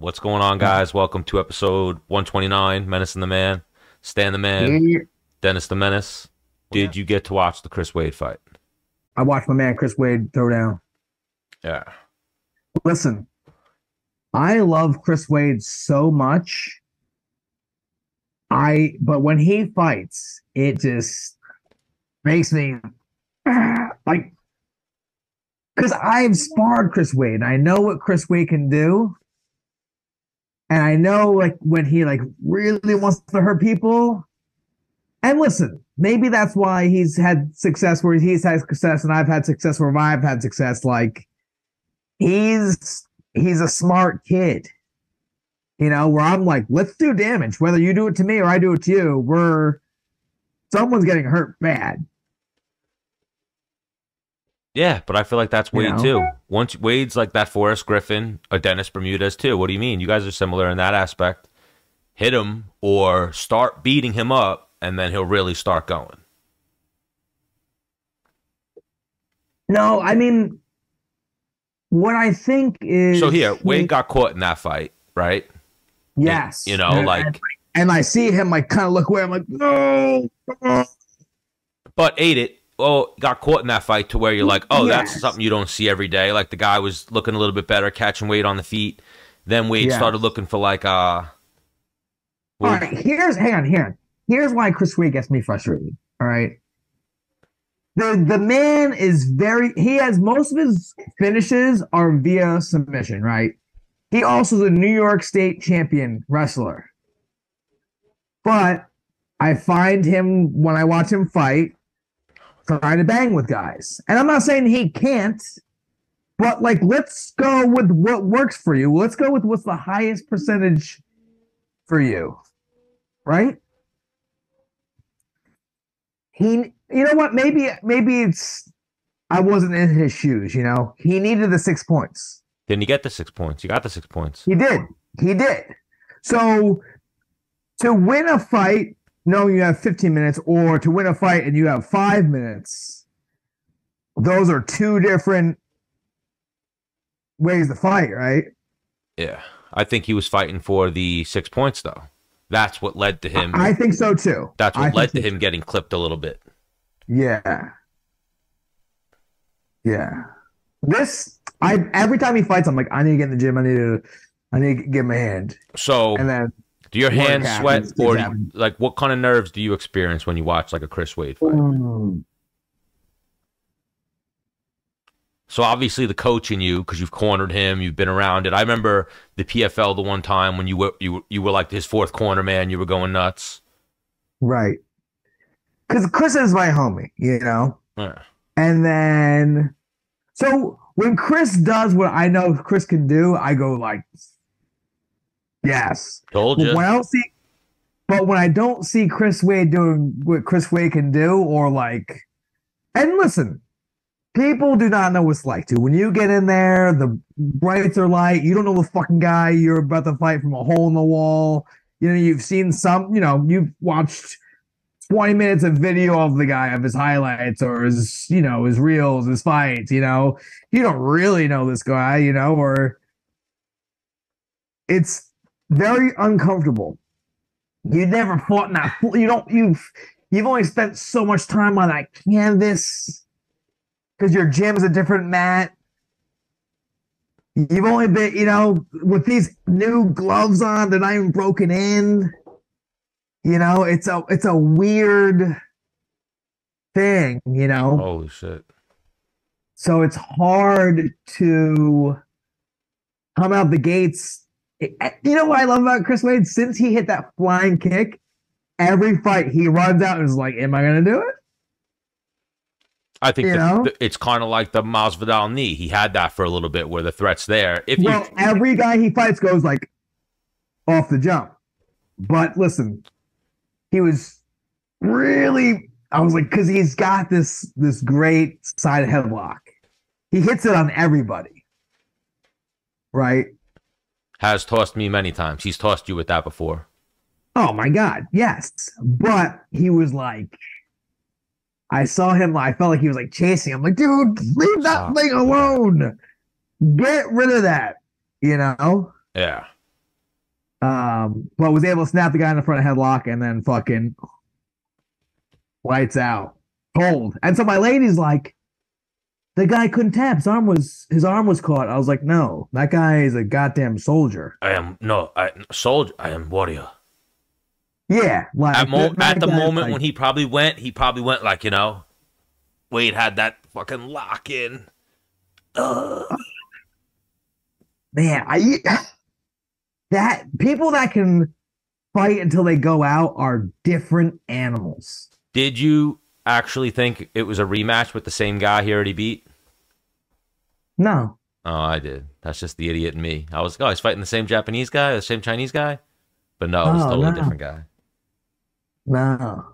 What's going on, guys? Welcome to episode 129, Menace and the Man, Stan the Man, Yeah. Dennis the Menace. Did you get to watch the Chris Wade fight? I watched my man Chris Wade throw down. Yeah. Listen, I love Chris Wade so much. But when he fights, it just makes me like, because I've sparred Chris Wade. And I know what Chris Wade can do. And I know like when he like really wants to hurt people. And listen, maybe that's why he's had success where he's had success and I've had success where I've had success. Like he's a smart kid, where I'm like, let's do damage. Whether you do it to me or I do it to you, someone's getting hurt bad. Yeah, but I feel like that's Wade too. Once Wade's like that Forrest Griffin, a Dennis Bermudez too. What do you mean? You guys are similar in that aspect. Hit him or start beating him up, and then he'll really start going. No, I mean, what I think is so here, Wade got caught in that fight, right? Yes, and I see him like kind of look away. I'm like, no, but ate it. Oh, got caught in that fight to where you're like, oh, that's something you don't see every day. Like the guy was looking a little bit better, catching Wade on the feet. Then Wade started looking for like All right, hang on here. Here's why Chris Wade gets me frustrated. All right. The man is he has most of his finishes are via submission, right? He also is a New York State champion wrestler. But I find him, when I watch him fight, trying to bang with guys. And I'm not saying he can't, but like, let's go with what works for you. Let's go with what's the highest percentage for you, right? You know what? Maybe it's, I wasn't in his shoes, he needed the 6 points. Didn't you get the 6 points? You got the 6 points. He did. So to win a fight, no, you have 15 minutes, or to win a fight and you have 5 minutes. Those are two different ways to fight, right? Yeah. I think he was fighting for the 6 points, though. That's what led to him. I think so, too. That's what led to him getting clipped a little bit. Yeah. Yeah. Every time he fights, I'm like, I need to get in the gym. I need to get my hand. So, and then do your hands sweat, or like what kind of nerves do you experience when you watch like a Chris Wade fight? So obviously the coach in you, because you've cornered him, you've been around it. I remember the PFL the one time when you were like his fourth corner man, you were going nuts. Right. Because Chris is my homie, Yeah. And then, so when Chris does what I know Chris can do, I go like, yes. Told you. But when I don't see Chris Wade doing what Chris Wade can do, or like, and listen, people do not know what it's like to. When you get in there, the brights are light. You don't know the fucking guy you're about to fight from a hole in the wall. You've seen you've watched 20 minutes of video of the guy, of his highlights or his reels, his fights. You don't really know this guy, or it's very uncomfortable. You never fought in that. You've only spent so much time on that canvas because your gym's a different mat. You've only been, with these new gloves on, they're not even broken in. It's a weird thing, Holy shit. So it's hard to come out the gates. You know what I love about Chris Wade? Since he hit that flying kick, every fight he runs out and is like, am I going to do it? I think it's kind of like the Masvidal knee. He had that for a little bit where the threat's there. Every guy he fights goes like off the jump. But listen, he was really, I was like, because he's got this great side headlock. He hits it on everybody. Right? Has tossed me many times. He's tossed you with that before. Oh my God, yes. But he was like, I saw him, I felt like he was like chasing. I'm like, dude, leave that thing alone. Get rid of that, Yeah. But was able to snap the guy in the front headlock and then fucking lights out. Cold. And so my lady's like, the guy couldn't tap. His arm was caught. I was like, no, that guy is a goddamn soldier. Soldier. I am warrior. Yeah, like At the moment like, when he probably went like, Wade had that fucking lock in. Man, that people that can fight until they go out are different animals. Did you actually think it was a rematch with the same guy he already beat? No. Oh, I did. That's just the idiot in me. I was like, oh, he's fighting the same Japanese guy, the same Chinese guy? But no, it was a totally different guy. No.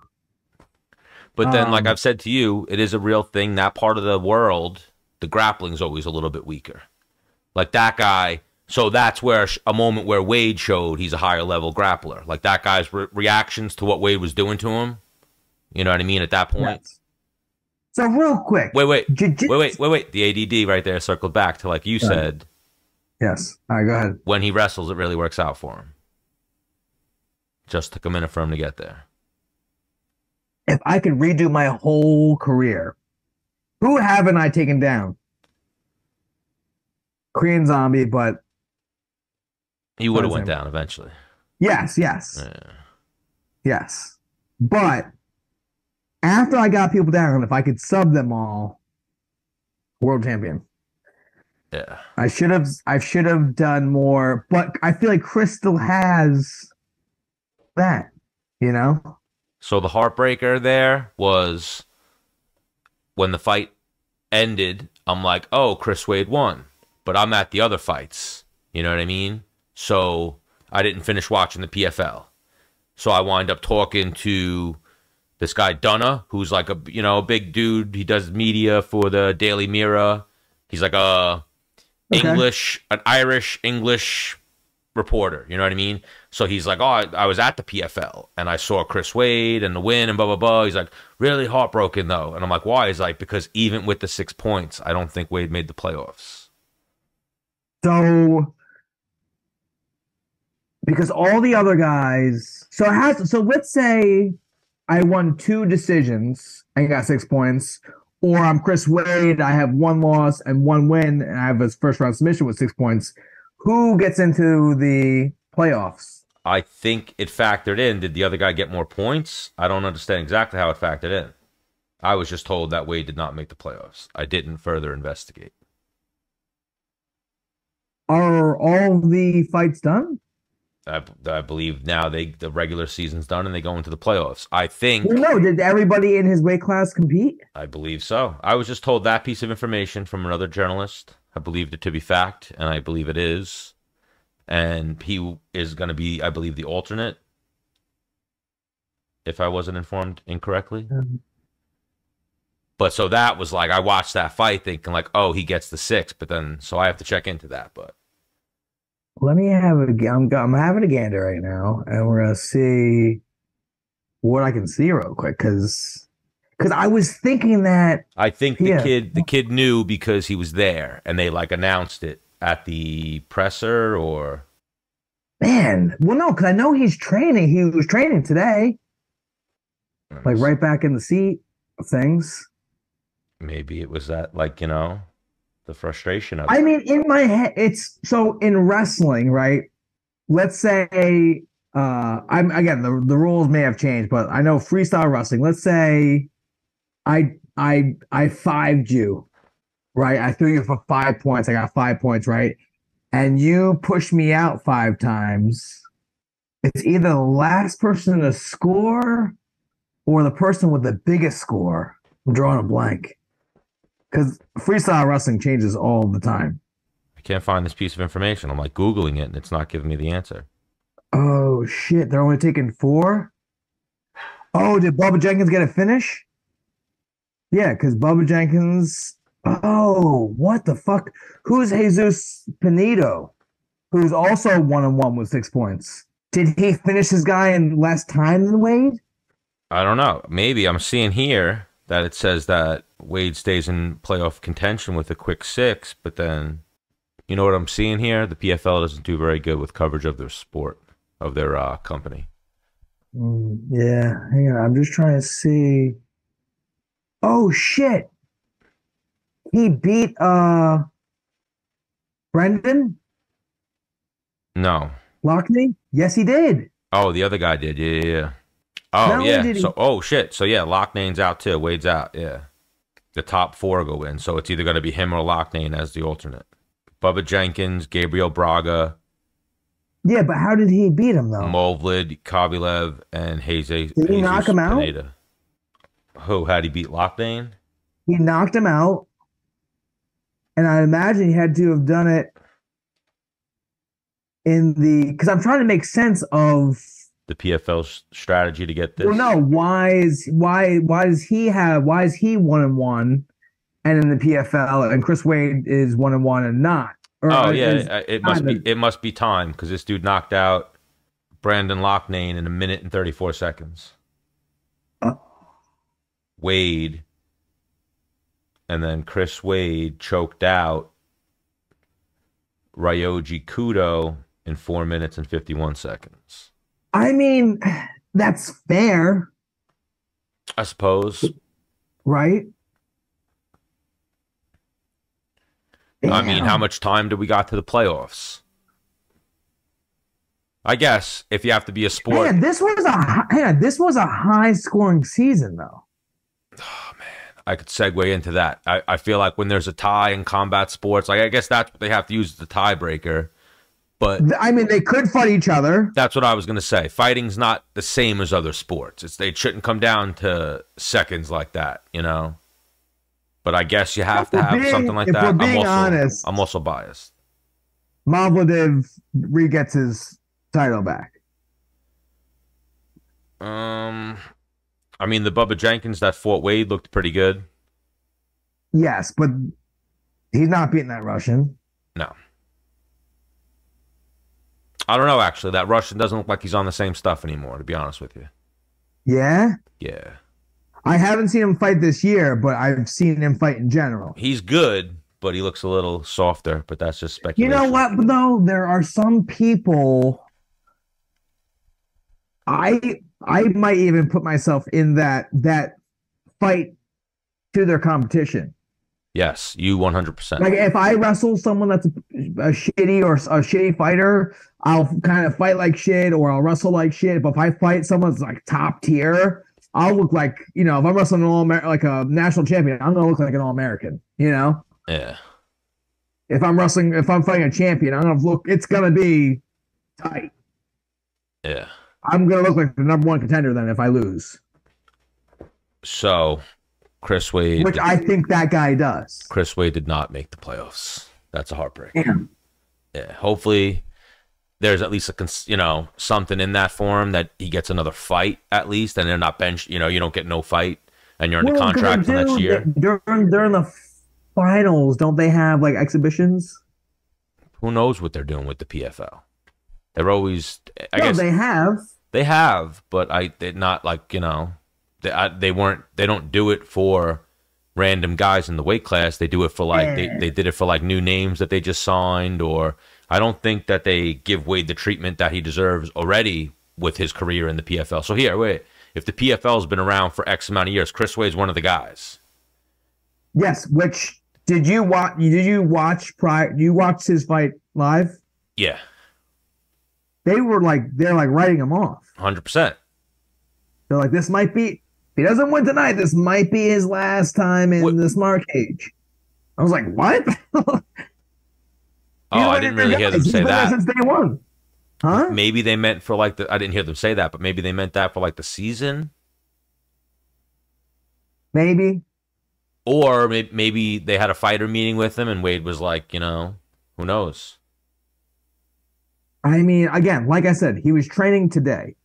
But then, like I've said to you, it is a real thing. That part of the world, the grappling's always a little bit weaker. Like that guy, so that's where a moment where Wade showed he's a higher level grappler. Like that guy's reactions to what Wade was doing to him. You know what I mean? At that point. Yes. So real quick. Wait. The ADD right there circled back to like you said. Yes. All right, go ahead. When he wrestles, it really works out for him. Just took a minute for him to get there. If I could redo my whole career, who haven't I taken down? Korean Zombie, but he would have went down eventually. Yes. Yeah. Yes. But after I got people down, if I could sub them all, world champion. Yeah. I should have done more, but I feel like Chris still has that, So the heartbreaker there was when the fight ended, I'm like, oh, Chris Wade won. But I'm at the other fights. You know what I mean? So I didn't finish watching the PFL. So I wind up talking to this guy Dunna, who's like a big dude. He does media for the Daily Mirror. He's like an Irish English reporter. You know what I mean? So he's like, oh, I was at the PFL and I saw Chris Wade and the win and blah, blah, blah. He's like, really heartbroken though. And I'm like, why? He's like, because even with the 6 points, I don't think Wade made the playoffs. So, because all the other guys, so let's say I won 2 decisions and got 6 points, or I'm Chris Wade, I have 1 loss and 1 win, and I have a first round submission with 6 points. Who gets into the playoffs? I think it factored in. Did the other guy get more points? I don't understand exactly how it factored in. I was just told that Wade did not make the playoffs. I didn't further investigate. Are all the fights done? I believe now the regular season's done and they go into the playoffs. I think. No, did everybody in his weight class compete? I believe so. I was just told that piece of information from another journalist. I believed it to be fact, and I believe it is. And he is going to be, I believe, the alternate, if I wasn't informed incorrectly. But so that was like, I watched that fight thinking like, oh, he gets the 6, but then, so I have to check into that. But let me have I'm having a gander right now, and we're going to see what I can see real quick, because I was thinking that. I think the kid knew because he was there, and they like announced it at the presser or. Man, well, no, because I know he's training. He was training today, like right back in the seat of things. Maybe it was that, like, the frustration of it. I mean, in my head, it's so in wrestling, right? Let's say, I'm again, the rules may have changed, but I know freestyle wrestling. Let's say I 5'd you, right? I threw you for 5 points. I got 5 points, right? And you push me out 5 times. It's either the last person to score or the person with the biggest score. I'm drawing a blank. Because freestyle wrestling changes all the time. I can't find this piece of information. I'm like Googling it and it's not giving me the answer. Oh, shit. They're only taking 4? Oh, did Bubba Jenkins get a finish? Yeah, because Bubba Jenkins. Oh, what the fuck? Who's Jesus Pinedo? Who's also 1-1 with 6 points. Did he finish his guy in less time than Wade? I don't know. Maybe I'm seeing here that it says that Wade stays in playoff contention with a quick 6, but then, you know what I'm seeing here? The PFL doesn't do very good with coverage of their sport. of their company. Yeah, hang on. I'm just trying to see. Oh shit. He beat Brendan No. Lockney? Yes, he did. Oh, the other guy did. Yeah, yeah, yeah. Oh, Not only yeah. did he, So, oh, shit. So, yeah, Locknane's out too. Wade's out. Yeah. The top four go in. So, it's either going to be him or Locknane as the alternate. Bubba Jenkins, Gabriel Braga, yeah, but how did he beat him though? Movlid, Kovalev, and Jesus Did he knock him out? Pineda. Who had he beat Locknane? He knocked him out, and I imagine he had to have done it in the because I'm trying to make sense of The PFL strategy to get this. well, no, why is he 1-1 and in the PFL and Chris Wade is 1-1 and not? Or Oh yeah, it must be time because this dude knocked out Brandon Locknane in 1 minute and 34 seconds. Wade, and then Chris Wade choked out Ryoji Kudo in 4 minutes and 51 seconds. I mean, that's fair, I suppose. right? I mean, how much time do we got to the playoffs? I guess if you have to be a sport. Man, this was a high scoring season though. Oh man, I could segue into that. I feel like when there's a tie in combat sports, like I guess that's what they have to use as the tiebreaker. But I mean, they could fight each other. that's what I was gonna say. Fighting's not the same as other sports. It shouldn't come down to seconds like that, you know. But I guess you have to have something like that. If we're being honest, I'm also biased. Mayweather re-gets his title back. I mean, the Bubba Jenkins that fought Wade looked pretty good. Yes, but he's not beating that Russian. No. I don't know, actually. That Russian doesn't look like he's on the same stuff anymore, to be honest with you. Yeah? Yeah. I haven't seen him fight this year, but I've seen him fight in general. He's good, but he looks a little softer, but that's just speculation. You know what, though? There are some people... I might even put myself in that fight to their competition. Yes, you 100%. Like if I wrestle someone that's a shitty fighter, I'll kind of fight like shit or I'll wrestle like shit. But if I fight someone that's like top tier, I'll look like, if I'm wrestling like a national champion, I'm gonna look like an All-American, Yeah. If I'm fighting a champion, it's gonna be tight. Yeah. I'm gonna look like the number one contender then if I lose. So, Chris Wade, which I think that guy does. Chris Wade did not make the playoffs. That's a heartbreak. Yeah. Hopefully, there's at least something in that for him that he gets another fight at least, and they're not benched. You don't get no fight, and you're under contract for next year. During the finals, don't they have like exhibitions? Who knows what they're doing with the PFL? They're always. I guess they have. They have, but they're not like they weren't. They don't do it for random guys in the weight class. They do it for like they did it for like new names that they just signed, or I don't think that they give Wade the treatment that he deserves already with his career in the PFL. So here, wait, if the PFL's been around for X amount of years, Chris Wade's one of the guys. Yes. Which did you watch? You watched his fight live? Yeah. They're like writing him off. 100%. They're like, this might be. If he doesn't win tonight, this might be his last time in the smart cage. I was like, what? I didn't really hear them say that. Since day one. Huh? Maybe they meant for like I didn't hear them say that, but maybe they meant that for like the season. Maybe. Or maybe they had a fighter meeting with him and Wade was like, who knows? I mean, again, like I said, he was training today.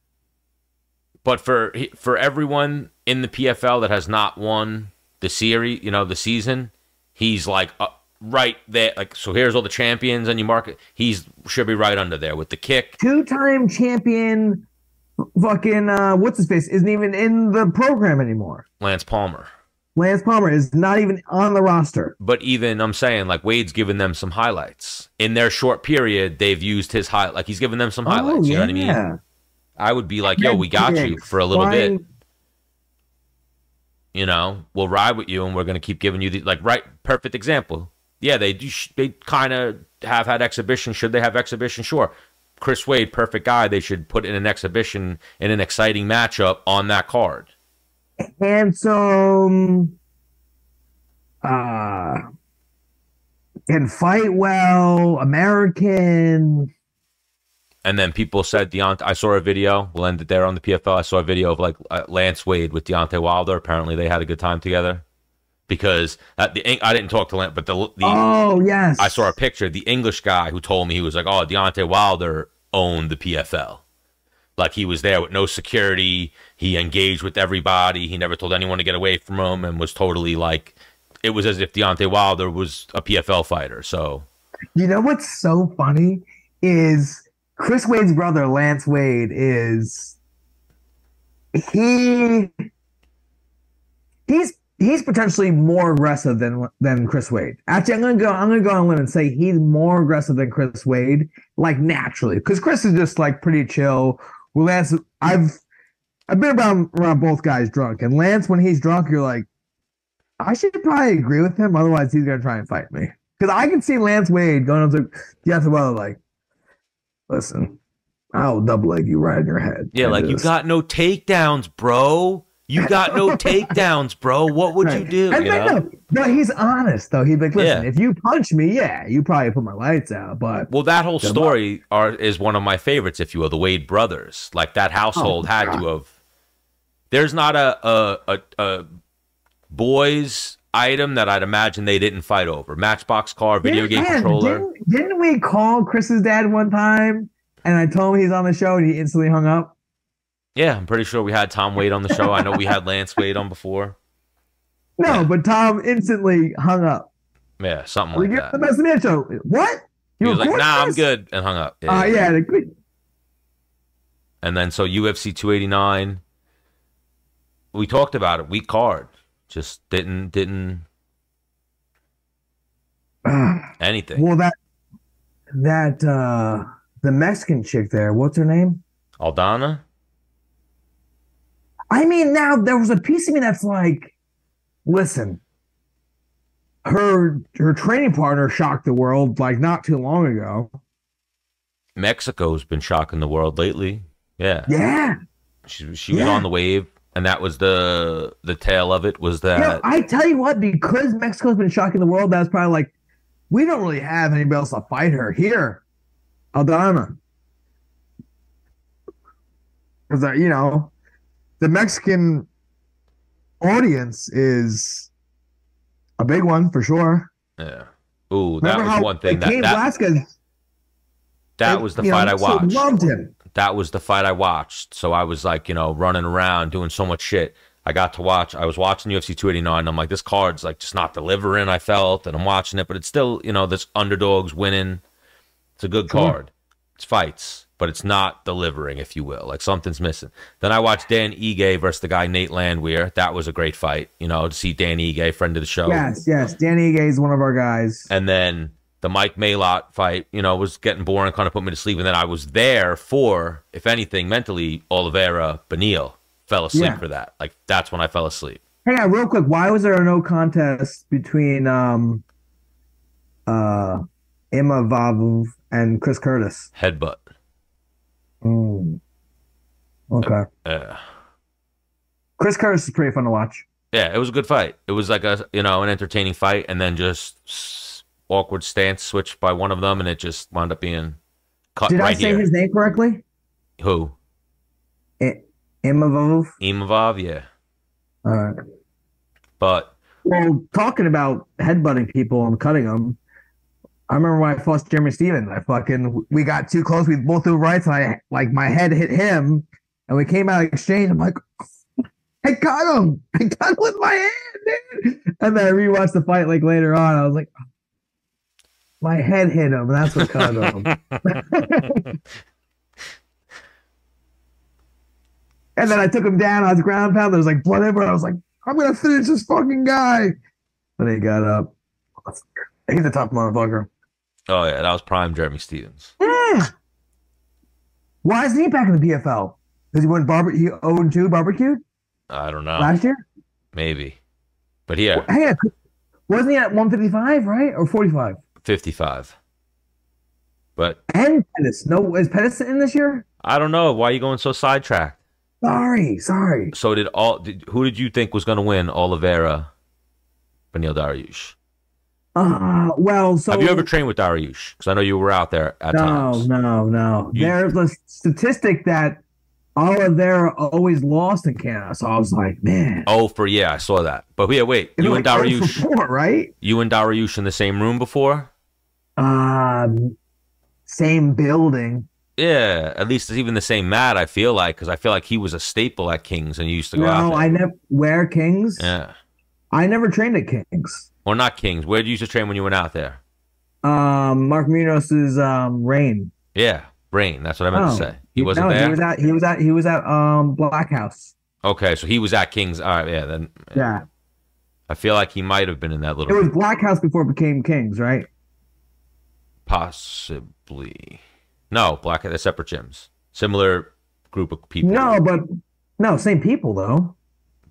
But for everyone in the PFL that has not won the series, the season, he's like right there. Like, so here's all the champions, and you mark it. Should be right under there with the kick. 2-time Lance Palmer is not even on the roster. But even, I'm saying, like, Wade's given them some highlights. In their short period, they've used his highlight. Like, he's given them some highlights. You know what I mean? I would be like, yo, we got you for a little bit. You know, we'll ride with you, and we're going to keep giving you the, like, right, perfect example. Yeah, they kind of have had exhibition. Should they have exhibition? Sure. Chris Wade, perfect guy. They should put in an exhibition in an exciting matchup on that card. Handsome, can fight well, American. And then people said Deontay. I saw a video. We'll end it there on the PFL. I saw a video of like Lance Wade with Deontay Wilder. Apparently, they had a good time together. Because I didn't talk to Lance, but oh yes, I saw a picture. The English guy who told me, he was like, "Oh, Deontay Wilder owned the PFL. Like, he was there with no security. He engaged with everybody. He never told anyone to get away from him, and was totally like, it was as if Deontay Wilder was a PFL fighter." So, you know what's so funny is Chris Wade's brother, Lance Wade, he's potentially more aggressive than Chris Wade. Actually, I'm gonna go on a limb and say he's more aggressive than Chris Wade, like, naturally, because Chris is just like pretty chill. Well, Lance, I've been around both guys drunk, and Lance, when he's drunk, you're like, I should probably agree with him, otherwise he's gonna try and fight me. Because I can see Lance Wade going up to Deontay Wilder like, listen, I'll double leg you right in your head. Yeah, like, you got no takedowns, bro. You got no takedowns, bro. What would you do? You know? No, he's honest, though. He'd be like, listen, if you punch me, yeah, you probably put my lights out. But well, that whole story is one of my favorites, if you will, the Wade brothers. Like, that household had to have. There's not a boys item that I'd imagine they didn't fight over. Matchbox car, video game controller. Didn't we call Chris's dad one time, and I told him he's on the show, and he instantly hung up? Yeah, I'm pretty sure we had Tom Wade on the show. I know we had Lance Wade on before. No, yeah. But Tom instantly hung up. Yeah, something like that. The best man show. What? He was like, nah, I'm good, and hung up. Yeah. And then, so UFC 289, we talked about it. Weak card. Just didn't anything. Well, that the Mexican chick there, what's her name? Aldana? I mean, now there was a piece of me that's like, listen, her training partner shocked the world like not too long ago. Mexico's been shocking the world lately. Yeah. Yeah. She was on the wave, and that was the tail of it, was that. Yeah, I tell you what, because Mexico's been shocking the world, that's probably like, we don't really have anybody else to fight her. Here, Aldana. Because, you know, the Mexican audience is a big one for sure. Yeah. Ooh, that was one thing. That was the fight I watched. Loved him. That was the fight I watched. So I was like, you know, running around doing so much shit. I was watching UFC 289. And I'm like, this card's like just not delivering, I felt. And I'm watching it, but it's still, you know, this underdog's winning. It's a good card. It's fights, but it's not delivering, if you will. Like, something's missing. Then I watched Dan Ige versus the guy Nate Landwehr. That was a great fight, you know, to see Dan Ige, friend of the show. Yes. Dan Ige is one of our guys. And then the Mike Maylott fight, you know, was getting boring, kind of put me to sleep. And then I was there for, if anything, mentally, Oliveira, Benil. Fell asleep for that. Like, that's when I fell asleep. Hey, real quick, why was there a no contest between Imavov and Chris Curtis? Headbutt. Okay. Chris Curtis is pretty fun to watch. Yeah, it was a good fight. It was like an entertaining fight, and then just awkward stance switch by one of them, and it just wound up being cut right here. Did I say his name correctly? Who? Imavov, yeah. All right. But, well, talking about headbutting people and cutting them, I remember when I fought Jeremy Stevens, we got too close. We both threw rights, and my head hit him, and we came out of exchange. I'm like, I got him. I got him with my hand, dude. And then I rewatched the fight like later on. I was like, my head hit him, and that's what cut him. And then I took him down. I was ground pound. There was like blood everywhere. I was like, I'm gonna finish this fucking guy. Then he got up. He's a tough motherfucker. Oh yeah, that was prime Jeremy Stevens. Yeah. Why isn't he back in the PFL? Because he went he 0-2 barbecued I don't know. last year. Maybe. But yeah. Hey, wasn't he at 155, right? Or 45? 55. But And Pettis. No, is Pettis in this year? I don't know. Why are you going so sidetracked? Sorry. So who did you think was going to win, Oliveira, Beneil Dariush? Well, so have you ever trained with Dariush? Because I know you were out there at times. No. There's a statistic that Oliveira always lost in Canada. So I was like, man. I saw that. But yeah, wait. You and Dariush, right? You and Dariush in the same room before? Same building. Yeah, at least it's even the same mat, I feel like, because I feel like he was a staple at Kings and you used to go out there. No, I never wear Kings. Yeah. I never trained at Kings. Or not Kings. Where did you used to train when you went out there? Mark Munoz's Reign. Yeah, Reign. That's what I meant to say. He wasn't there? He was at Black House. Okay, so he was at Kings. All right, yeah, then. Yeah. I feel like he might have been in that little. It was Black House before it became Kings, right? Possibly. No, they're separate gyms. Similar group of people. No, same people though.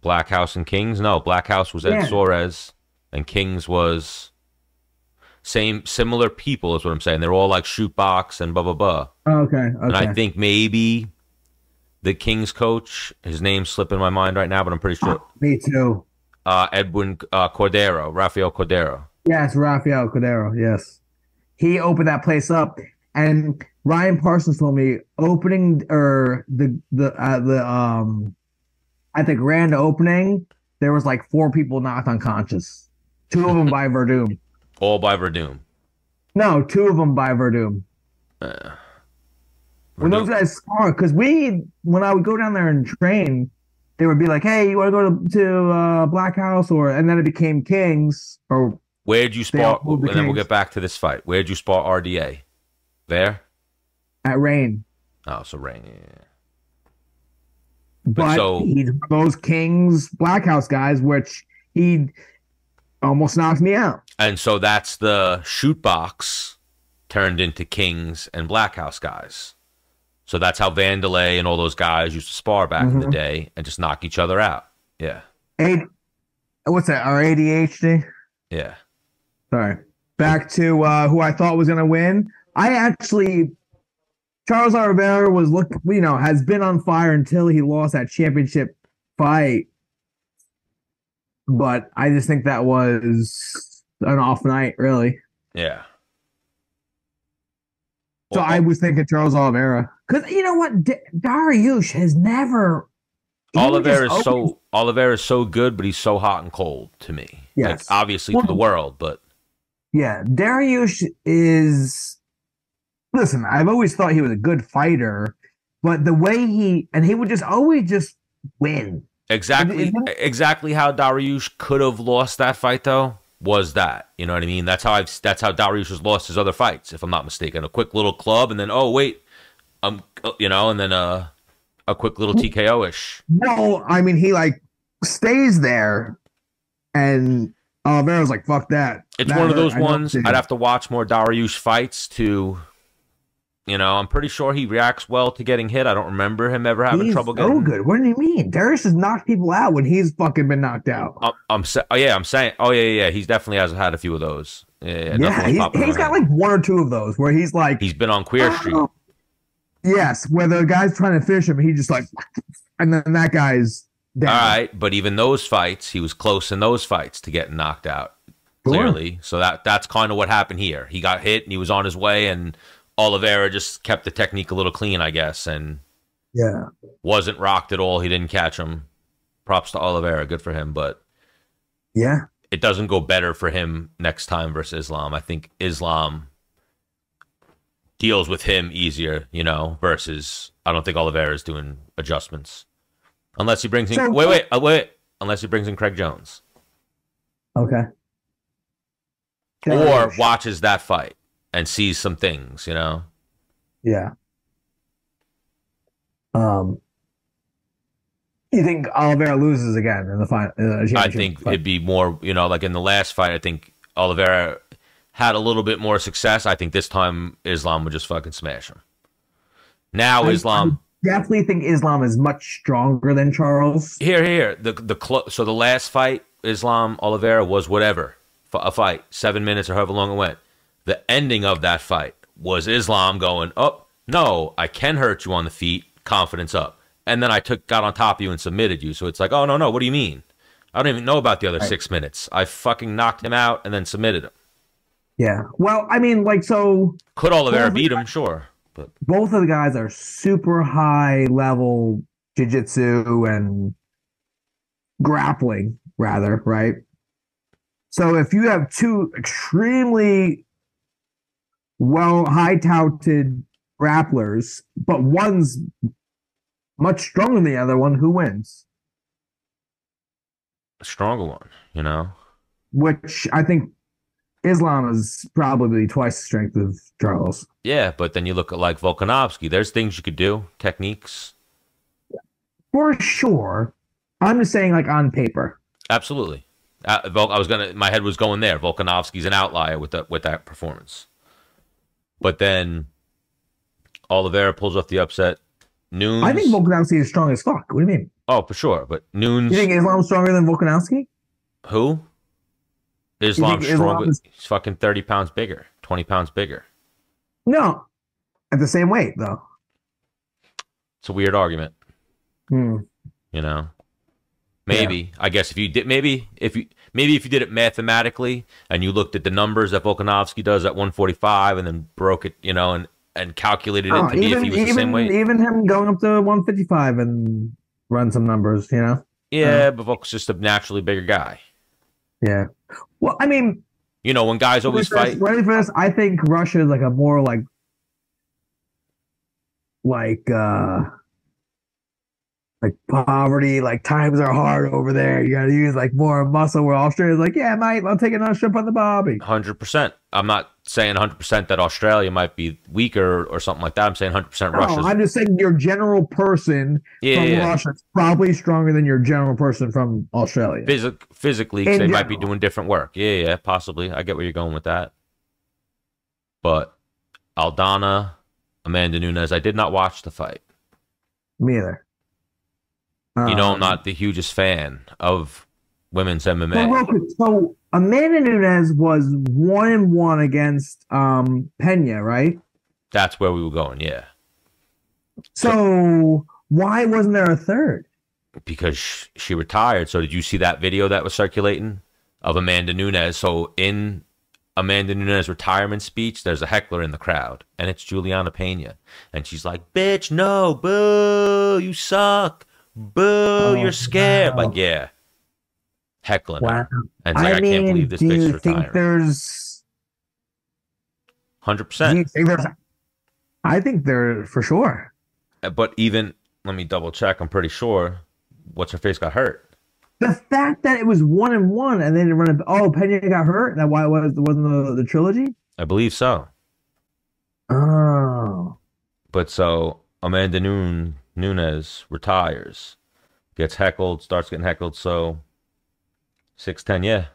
Black House and Kings? No, Black House was Ed Suarez and Kings was similar people is what I'm saying. They're all like shoot box and blah blah blah. Okay. And I think maybe the Kings coach, his name's slipping my mind right now, but I'm pretty sure. Me too. Rafael Cordero. Yes, Rafael Cordero, yes. He opened that place up. And Ryan Parsons told me opening or at the grand opening, there was like 4 people knocked unconscious. 2 of them by Verdum. All by Verdum. No, 2 of them by Verdum. When those guys spar, because when I would go down there and train, they would be like, "Hey, you want to go to Black House?" And then it became Kings. Or where'd you spar? And then we'll get back to this fight. Where'd you spar RDA? There? At Reign. Oh, so Reign, yeah. But he's those Kings Black House guys, which he almost knocked me out. And so that's the shoot box turned into Kings and Black House guys. So that's how Vandelay and all those guys used to spar back in the day and just knock each other out. Yeah. What's that? Our ADHD? Yeah. Sorry. Back to who I thought was going to win. Charles Oliveira has been on fire until he lost that championship fight. But I just think that was an off night, really. Yeah. So I was thinking Charles Oliveira. Because you know what? Dariush has never... Oliveira is so good, but he's so hot and cold to me. Yes. Like, obviously to the world, but... Yeah, Dariush is... Listen, I've always thought he was a good fighter, but the way he would just always just win. Exactly how Dariush could have lost that fight, though, was that. You know what I mean? That's how Dariush has lost his other fights, if I'm not mistaken. A quick little club, and then, oh, wait, and then a quick little TKO-ish. No, I mean, he, stays there, and Oliveira's like, fuck that. It's one of those ones, I'd have to watch more Dariush fights to... I'm pretty sure he reacts well to getting hit. I don't remember him ever having trouble getting. So good. What do you mean? Dariush has knocked people out when he's fucking been knocked out. I'm saying. Oh yeah. He's definitely has had a few of those. Yeah. He's got like 1 or 2 of those where he's like. He's been on Queer Street. Yes, where the guy's trying to finish him, and he just like, and then that guy's down. All right, but even those fights, he was close in those fights to getting knocked out. Clearly, so that's kind of what happened here. He got hit, and he was on his way, and Oliveira just kept the technique a little clean, I guess, and wasn't rocked at all. He didn't catch him. Props to Oliveira, good for him, but it doesn't go better for him next time versus Islam. I think Islam deals with him easier, versus I don't think Oliveira is doing adjustments unless he brings in unless he brings in Craig Jones, or watches that fight and sees some things, Yeah. You think Oliveira loses again in the final I championship think fight? it'd be more, like in the last fight, I think Oliveira had a little bit more success. I think this time Islam would just fucking smash him. Now I Islam, definitely think Islam is much stronger than Charles. here. So the last fight, Islam Oliveira was whatever, a fight, 7 minutes or however long it went. The ending of that fight was Islam going, oh no, I can hurt you on the feet, confidence up, and then I got on top of you and submitted you. So it's like, oh no, what do you mean? I don't even know about the other Right. 6 minutes. I fucking knocked him out and then submitted him. Yeah. Well, I mean, like, so Could Oliveira both, beat him? Sure, but both of the guys are super high level jiu-jitsu and grappling, rather, right? So if you have two extremely well high touted grapplers, but one's much stronger than the other one, who wins? a stronger one, Which I think Islam is probably twice the strength of Charles. Yeah, but then you look at like Volkanovski. There's things you could do, techniques. For sure. I'm just saying, like, on paper. Absolutely. My head was going there. Volkanovski's an outlier with that performance. But then Oliveira pulls off the upset. Nunes. I think Volkanovski is strong as fuck. What do you mean? Oh, for sure. But Nunes. You think Islam's stronger than Volkanovski? Who? Islam's stronger. Islam is... He's fucking 30 pounds bigger, 20 pounds bigger. No. At the same weight, though. It's a weird argument. Hmm. Maybe. Yeah. I guess if you did it mathematically and you looked at the numbers that Volkanovski does at 145 and then broke it, and calculated it to be if he was the same weight. Even him going up to 155 and run some numbers, Yeah, but Volk's just a naturally bigger guy. Yeah. Well, I mean, when guys always fight. Ready for this? I think Russia is like a more like poverty, like times are hard over there. You got to use like more muscle. Where Australia's like, yeah, mate, I'll take another shrimp on the barbie. 100%. I'm not saying 100% that Australia might be weaker or something like that. I'm saying 100% Russia. I'm just saying your general person from Russia is probably stronger than your general person from Australia. Physically, they might be doing different work. Yeah, possibly. I get where you're going with that. But Aldana, Amanda Nunes, I did not watch the fight. Me either. I'm not the hugest fan of women's MMA. So Amanda Nunes was 1-1 against Pena, right? That's where we were going, yeah. So why wasn't there a third? Because she retired. So did you see that video that was circulating of Amanda Nunes? So in Amanda Nunes' retirement speech, there's a heckler in the crowd, and it's Juliana Pena. And she's like, bitch, no, boo, you suck. Boo, you're scared. Wow. Like, yeah. Heckling her. Wow. And it's like, I can't believe this bitch is retiring. Think there's 100%. I think there for sure. But even, let me double check. I'm pretty sure what's her face got hurt. The fact that it was 1-1 and then Pena got hurt. That why it wasn't the trilogy? I believe so. Oh. But so Amanda Nunes retires, gets heckled, starts getting heckled. So 6'10", yeah.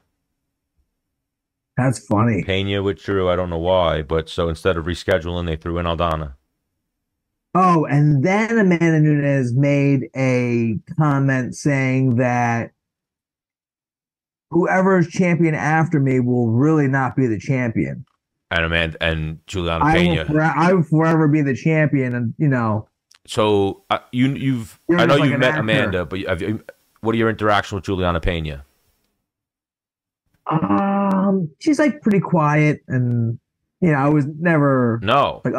That's funny. Pena withdrew. I don't know why, but so instead of rescheduling, they threw in Aldana. Oh, and then Amanda Nunes made a comment saying that whoever is champion after me will really not be the champion. And Juliana Pena. I will forever be the champion, and So I know like you've met actor. Amanda, but what are your interactions with Juliana Pena? She's like pretty quiet, and I was never like,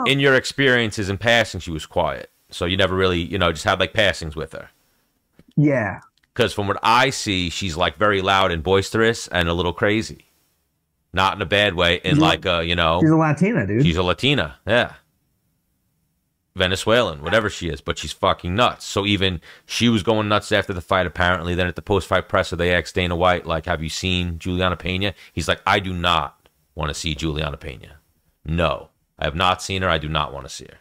in your experiences in passing, she was quiet. So you never really just had like passings with her. Yeah. Because from what I see, she's like very loud and boisterous and a little crazy, not in a bad way. In she's a Latina, dude. She's a Latina, yeah. Venezuelan, whatever she is, but she's fucking nuts. So even she was going nuts after the fight, apparently. Then at the post-fight presser, they asked Dana White, like, have you seen Juliana Pena? He's like, I do not want to see Juliana Pena. No, I have not seen her. I do not want to see her.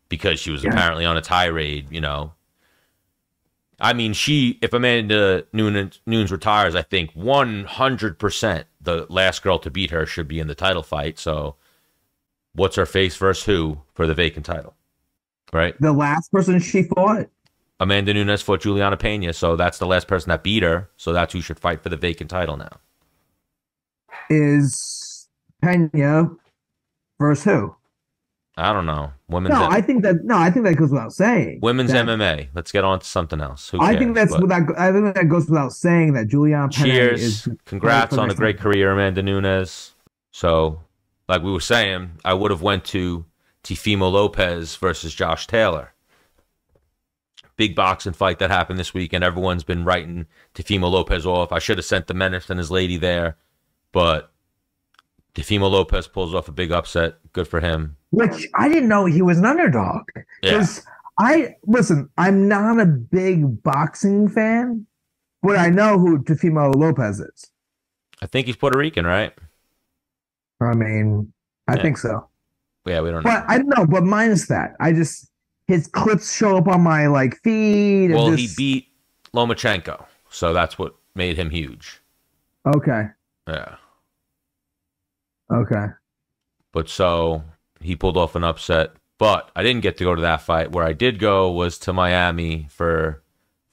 Because she was apparently on a tirade, I mean, if Amanda Nunes retires, I think 100% the last girl to beat her should be in the title fight. So what's her face versus who for the vacant title, right? The last person she fought? Amanda Nunes fought Juliana Pena, so that's the last person that beat her. So that's who should fight for the vacant title now. Is Pena versus who? I don't know. I think that goes without saying. Women's MMA. Let's get on to something else. Who cares? I think that goes without saying that Juliana Pena cheers. Congrats on a great career, Amanda Nunes. So, like we were saying, I would have went to Teofimo Lopez versus Josh Taylor. Big boxing fight that happened this week, and everyone's been writing Teofimo Lopez off. I should have sent the Menace and his lady there, but Teofimo Lopez pulls off a big upset. Good for him. Which I didn't know he was an underdog. Because I'm not a big boxing fan, but I know who Teofimo Lopez is. I think he's Puerto Rican, right? I mean, I think so. Yeah, we don't know. But I don't know, but minus that. His clips show up on my feed. Well, he beat Lomachenko, so that's what made him huge. Okay. Yeah. Okay. But so he pulled off an upset. But I didn't get to go to that fight. Where I did go was to Miami for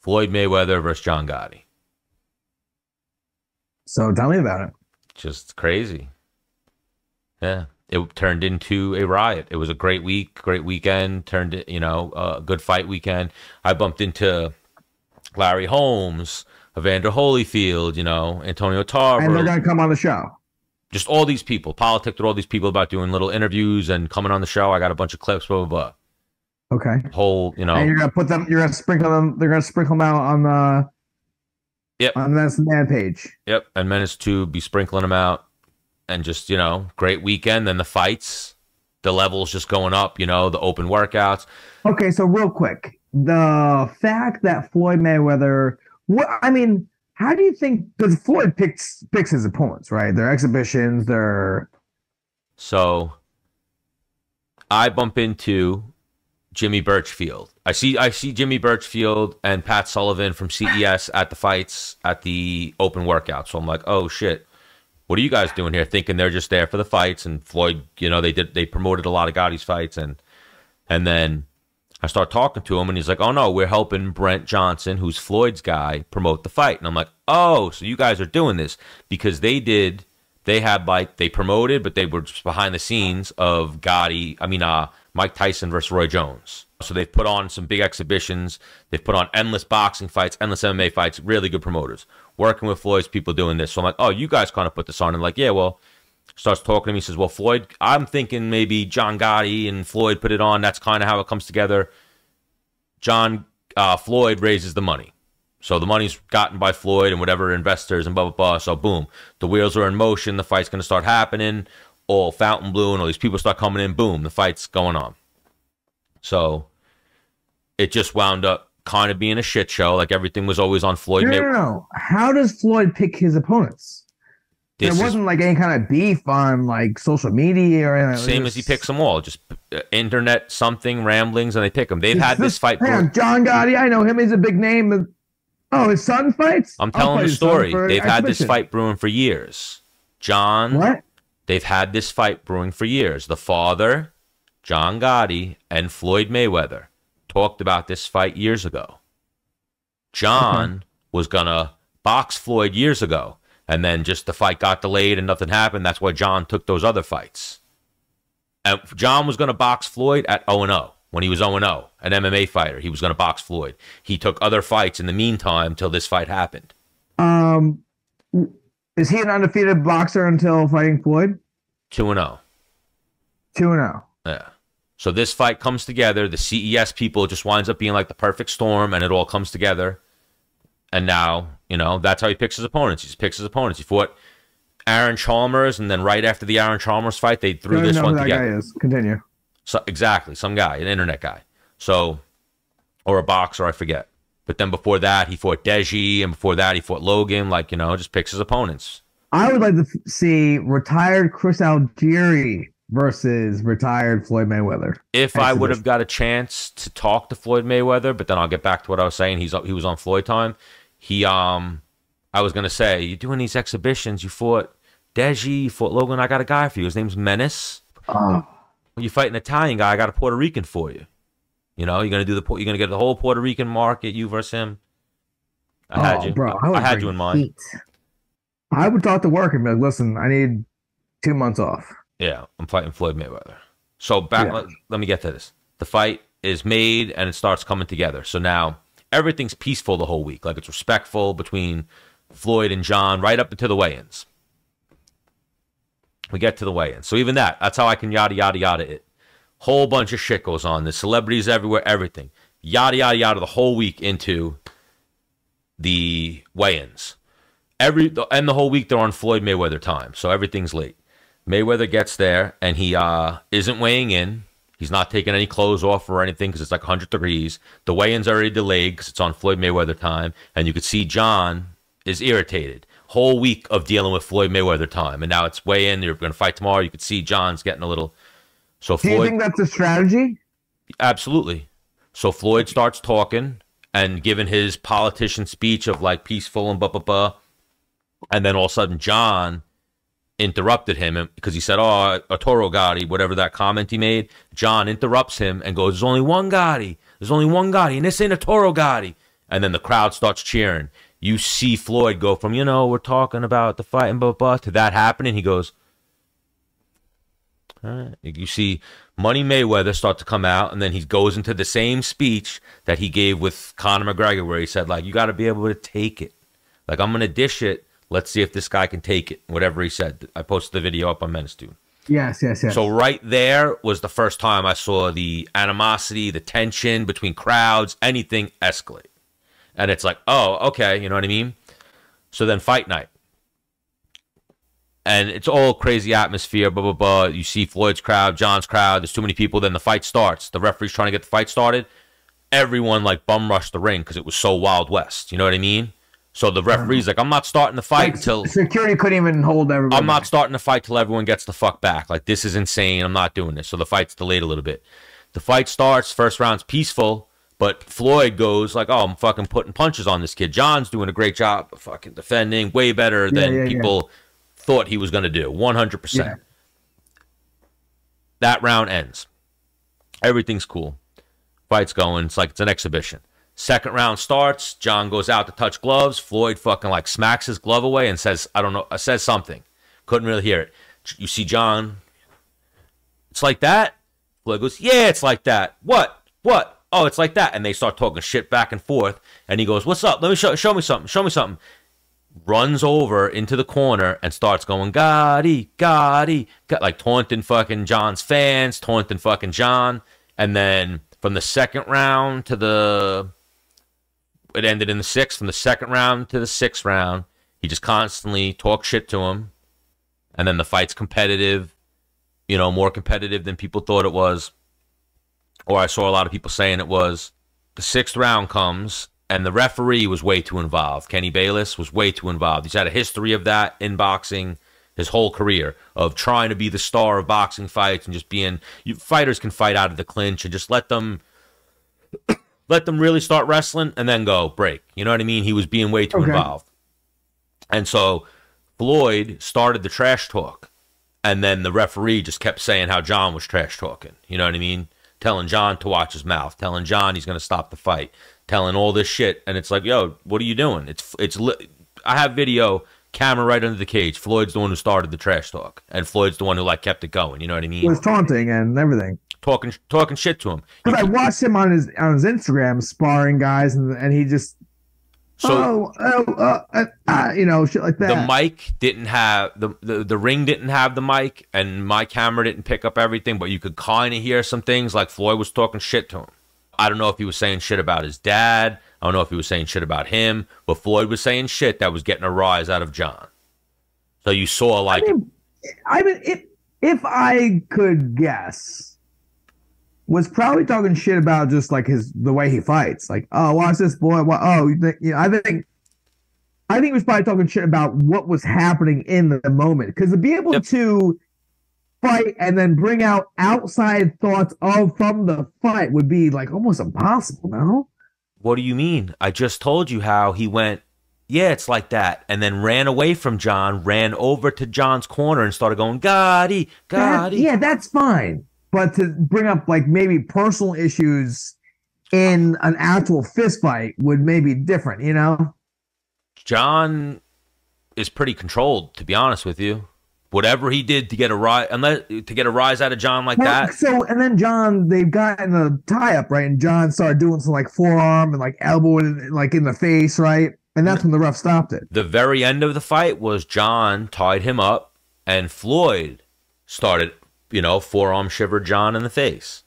Floyd Mayweather versus John Gotti. So tell me about it. Just crazy. Yeah. It turned into a riot. It was a great week, great weekend. Turned it, a good fight weekend. I bumped into Larry Holmes, Evander Holyfield, Antonio Tarver. And they're going to come on the show. Just all these people, politicked with all these people about doing little interviews and coming on the show. I got a bunch of clips, blah, blah, blah. Okay. Whole, And you're going to sprinkle them, they're going to sprinkle them out on the, on the Menace Man page. Yep. And Menace to be sprinkling them out. And just, great weekend. Then the fights, the levels just going up, the open workouts. Okay. So real quick, the fact that Floyd Mayweather, how do you think? Because Floyd picks his opponents, right? Their exhibitions, So, I bump into Jimmy Birchfield. I see Jimmy Birchfield and Pat Sullivan from CES at the fights at the open workout. So I'm like, oh shit, what are you guys doing here? Thinking they're just there for the fights. And Floyd, they promoted a lot of Gotti's fights, and then I start talking to him, and he's like, oh, no, we're helping Brent Johnson, who's Floyd's guy, promote the fight. And I'm like, oh, so you guys are doing this. Because they promoted, but they were just behind the scenes of Mike Tyson versus Roy Jones. So they've put on some big exhibitions. They've put on endless boxing fights, endless MMA fights, really good promoters. Working with Floyd's people doing this. So I'm like, oh, you guys kind of put this on. And like, yeah, well, starts talking to me, says, well, Floyd, I'm thinking maybe John Gotti and Floyd put it on. That's kind of how it comes together. Floyd raises the money. So the money's gotten by Floyd and whatever investors and blah, blah, blah. So boom, the wheels are in motion. The fight's going to start happening. All fountain blue and all these people start coming in. Boom, the fight's going on. So it just wound up kind of being a shit show. Like everything was always on Floyd. No. How does Floyd pick his opponents? There wasn't any kind of beef on social media or anything. Same as he picks them all. Just internet something, ramblings, and they pick them. They've had this fight. John Gotti, I know him. He's a big name. Oh, his son fights? I'm telling the story. They've had this fight brewing for years. What? They've had this fight brewing for years. The father, John Gotti, and Floyd Mayweather talked about this fight years ago. John was going to box Floyd years ago. And then just the fight got delayed and nothing happened. That's why John took those other fights. And John was going to box Floyd at 0-0. When he was 0-0, an MMA fighter, he was going to box Floyd. He took other fights in the meantime till this fight happened. Is he an undefeated boxer until fighting Floyd? 2-0. 2-0. Yeah. So this fight comes together. The CES people just winds up being like the perfect storm, and it all comes together. And now, that's how he picks his opponents. He just picks his opponents. He fought Aaron Chalmers, and then right after the Aaron Chalmers fight, they threw this one together. Guy is. Continue. So, exactly. Some guy, an internet guy. So, or a boxer, I forget. But then before that, he fought Deji, and before that, he fought Logan. Just picks his opponents. I would like to see retired Chris Algieri versus retired Floyd Mayweather. If I would have got a chance to talk to Floyd Mayweather, but then I'll get back to what I was saying. He was on Floyd time. I was gonna say, you're doing these exhibitions. You fought Deji, you fought Logan. I got a guy for you. His name's Menace. You fight an Italian guy. I got a Puerto Rican for you. You know, you're gonna get the whole Puerto Rican market. You versus him. I had you, bro. I had you in mind. Heat. I would talk to work and be like, listen, I need 2 months off. Yeah, I'm fighting Floyd Mayweather. So let me get to this. The fight is made and it starts coming together. So now everything's peaceful the whole week. Like, it's respectful between Floyd and John right up into the weigh-ins. We get to the weigh-ins. So even that's how I can yada, yada, yada it. Whole bunch of shit goes on. There's celebrities everywhere, everything. Yada, yada, yada the whole week into the weigh-ins. And the whole week they're on Floyd Mayweather time. So everything's late. Mayweather gets there, and he isn't weighing in. He's not taking any clothes off or anything because it's like 100 degrees. The weigh-in's already delayed because it's on Floyd Mayweather time. And you could see John is irritated. Whole week of dealing with Floyd Mayweather time. And now it's weigh-in. You're going to fight tomorrow. You could see John's getting a little... So Floyd, do you think that's a strategy? Absolutely. So Floyd starts talking and giving his politician speech of like peaceful and blah, blah, blah. And then all of a sudden John interrupted him because he said, oh, a Toro Gotti, whatever that comment he made. John interrupts him and goes, there's only one Gotti. There's only one Gotti, and this ain't a Toro Gotti. And then the crowd starts cheering. You see Floyd go from, we're talking about the fight and blah, blah, blah, to that happening. He goes, all right. You see Money Mayweather start to come out, and then he goes into the same speech that he gave with Conor McGregor where he said, like, you got to be able to take it. Like, I'm going to dish it. Let's see if this guy can take it. Whatever he said. I posted the video up on Menace, dude. Yes. So right there was the first time I saw the animosity, the tension between crowds, anything escalate. And it's like, oh, okay, you know what I mean? So then fight night. And it's all crazy atmosphere, blah, blah, blah. You see Floyd's crowd, John's crowd. There's too many people. Then the fight starts. The referee's trying to get the fight started. Everyone, like, bum rushed the ring because it was so Wild West. You know what I mean? So the referee's like, I'm not starting the fight until... Security couldn't even hold everyone. I'm not starting the fight till everyone gets the fuck back. Like, this is insane. I'm not doing this. So the fight's delayed a little bit. The fight starts. First round's peaceful. But Floyd goes like, oh, I'm fucking putting punches on this kid. John's doing a great job of fucking defending. Way better than people thought he was going to do. 100%. Yeah. That round ends. Everything's cool. Fight's going. It's like it's an exhibition. Second round starts. John goes out to touch gloves. Floyd fucking like smacks his glove away and says, I don't know, says something. Couldn't really hear it. You see John. It's like that? Floyd goes, yeah, it's like that. What? Oh, it's like that. And they start talking shit back and forth. And he goes, what's up? Let me show me something. Show me something. Runs over into the corner and starts going, Gotti, like taunting fucking John's fans, taunting fucking John. And then from the second round to it ended in the sixth. From the second round to the sixth round, he just constantly talks shit to him. And then the fight's competitive, more competitive than people thought it was. Or I saw a lot of people saying it was. The sixth round comes, and the referee was way too involved. Kenny Bayless was way too involved. He's had a history of that in boxing his whole career, of trying to be the star of boxing fights and just being... fighters can fight out of the clinch and just let them really start wrestling and then go break. You know what I mean? He was being way too involved. And so Floyd started the trash talk, and then the referee just kept saying how John was trash talking. You know what I mean? Telling John to watch his mouth, telling John he's going to stop the fight, telling all this shit. And it's like, yo, what are you doing? I have video, camera right under the cage. Floyd's the one who started the trash talk, and Floyd's the one who like kept it going. You know what I mean? He was taunting and everything, talking shit to him. Because I watched him on his Instagram sparring guys, and he just shit like that. The mic didn't have the ring didn't have the mic, and my camera didn't pick up everything, but you could kind of hear some things. Like Floyd was talking shit to him. I don't know if he was saying shit about his dad. I don't know if he was saying shit about him, but Floyd was saying shit that was getting a rise out of John. So you saw like, if I could guess, was probably talking shit about just like the way he fights. Like, oh, watch this boy. I think he was probably talking shit about what was happening in the moment. Because to be able to fight and then bring out outside thoughts from the fight would be like almost impossible, no? What do you mean? I just told you how he went, yeah, it's like that, and then ran away from John, ran over to John's corner and started going, Gotti, Gotti. Yeah, that's fine. But to bring up like maybe personal issues in an actual fist fight would maybe different, you know? John is pretty controlled, to be honest with you. Whatever he did to get a rise, out of John like that. So, and then John, they've gotten a tie up, right? And John started doing some like forearm and like elbow like in the face, right? And that's when the ref stopped it. The very end of the fight was John tied him up, and Floyd started, forearm shivered John in the face.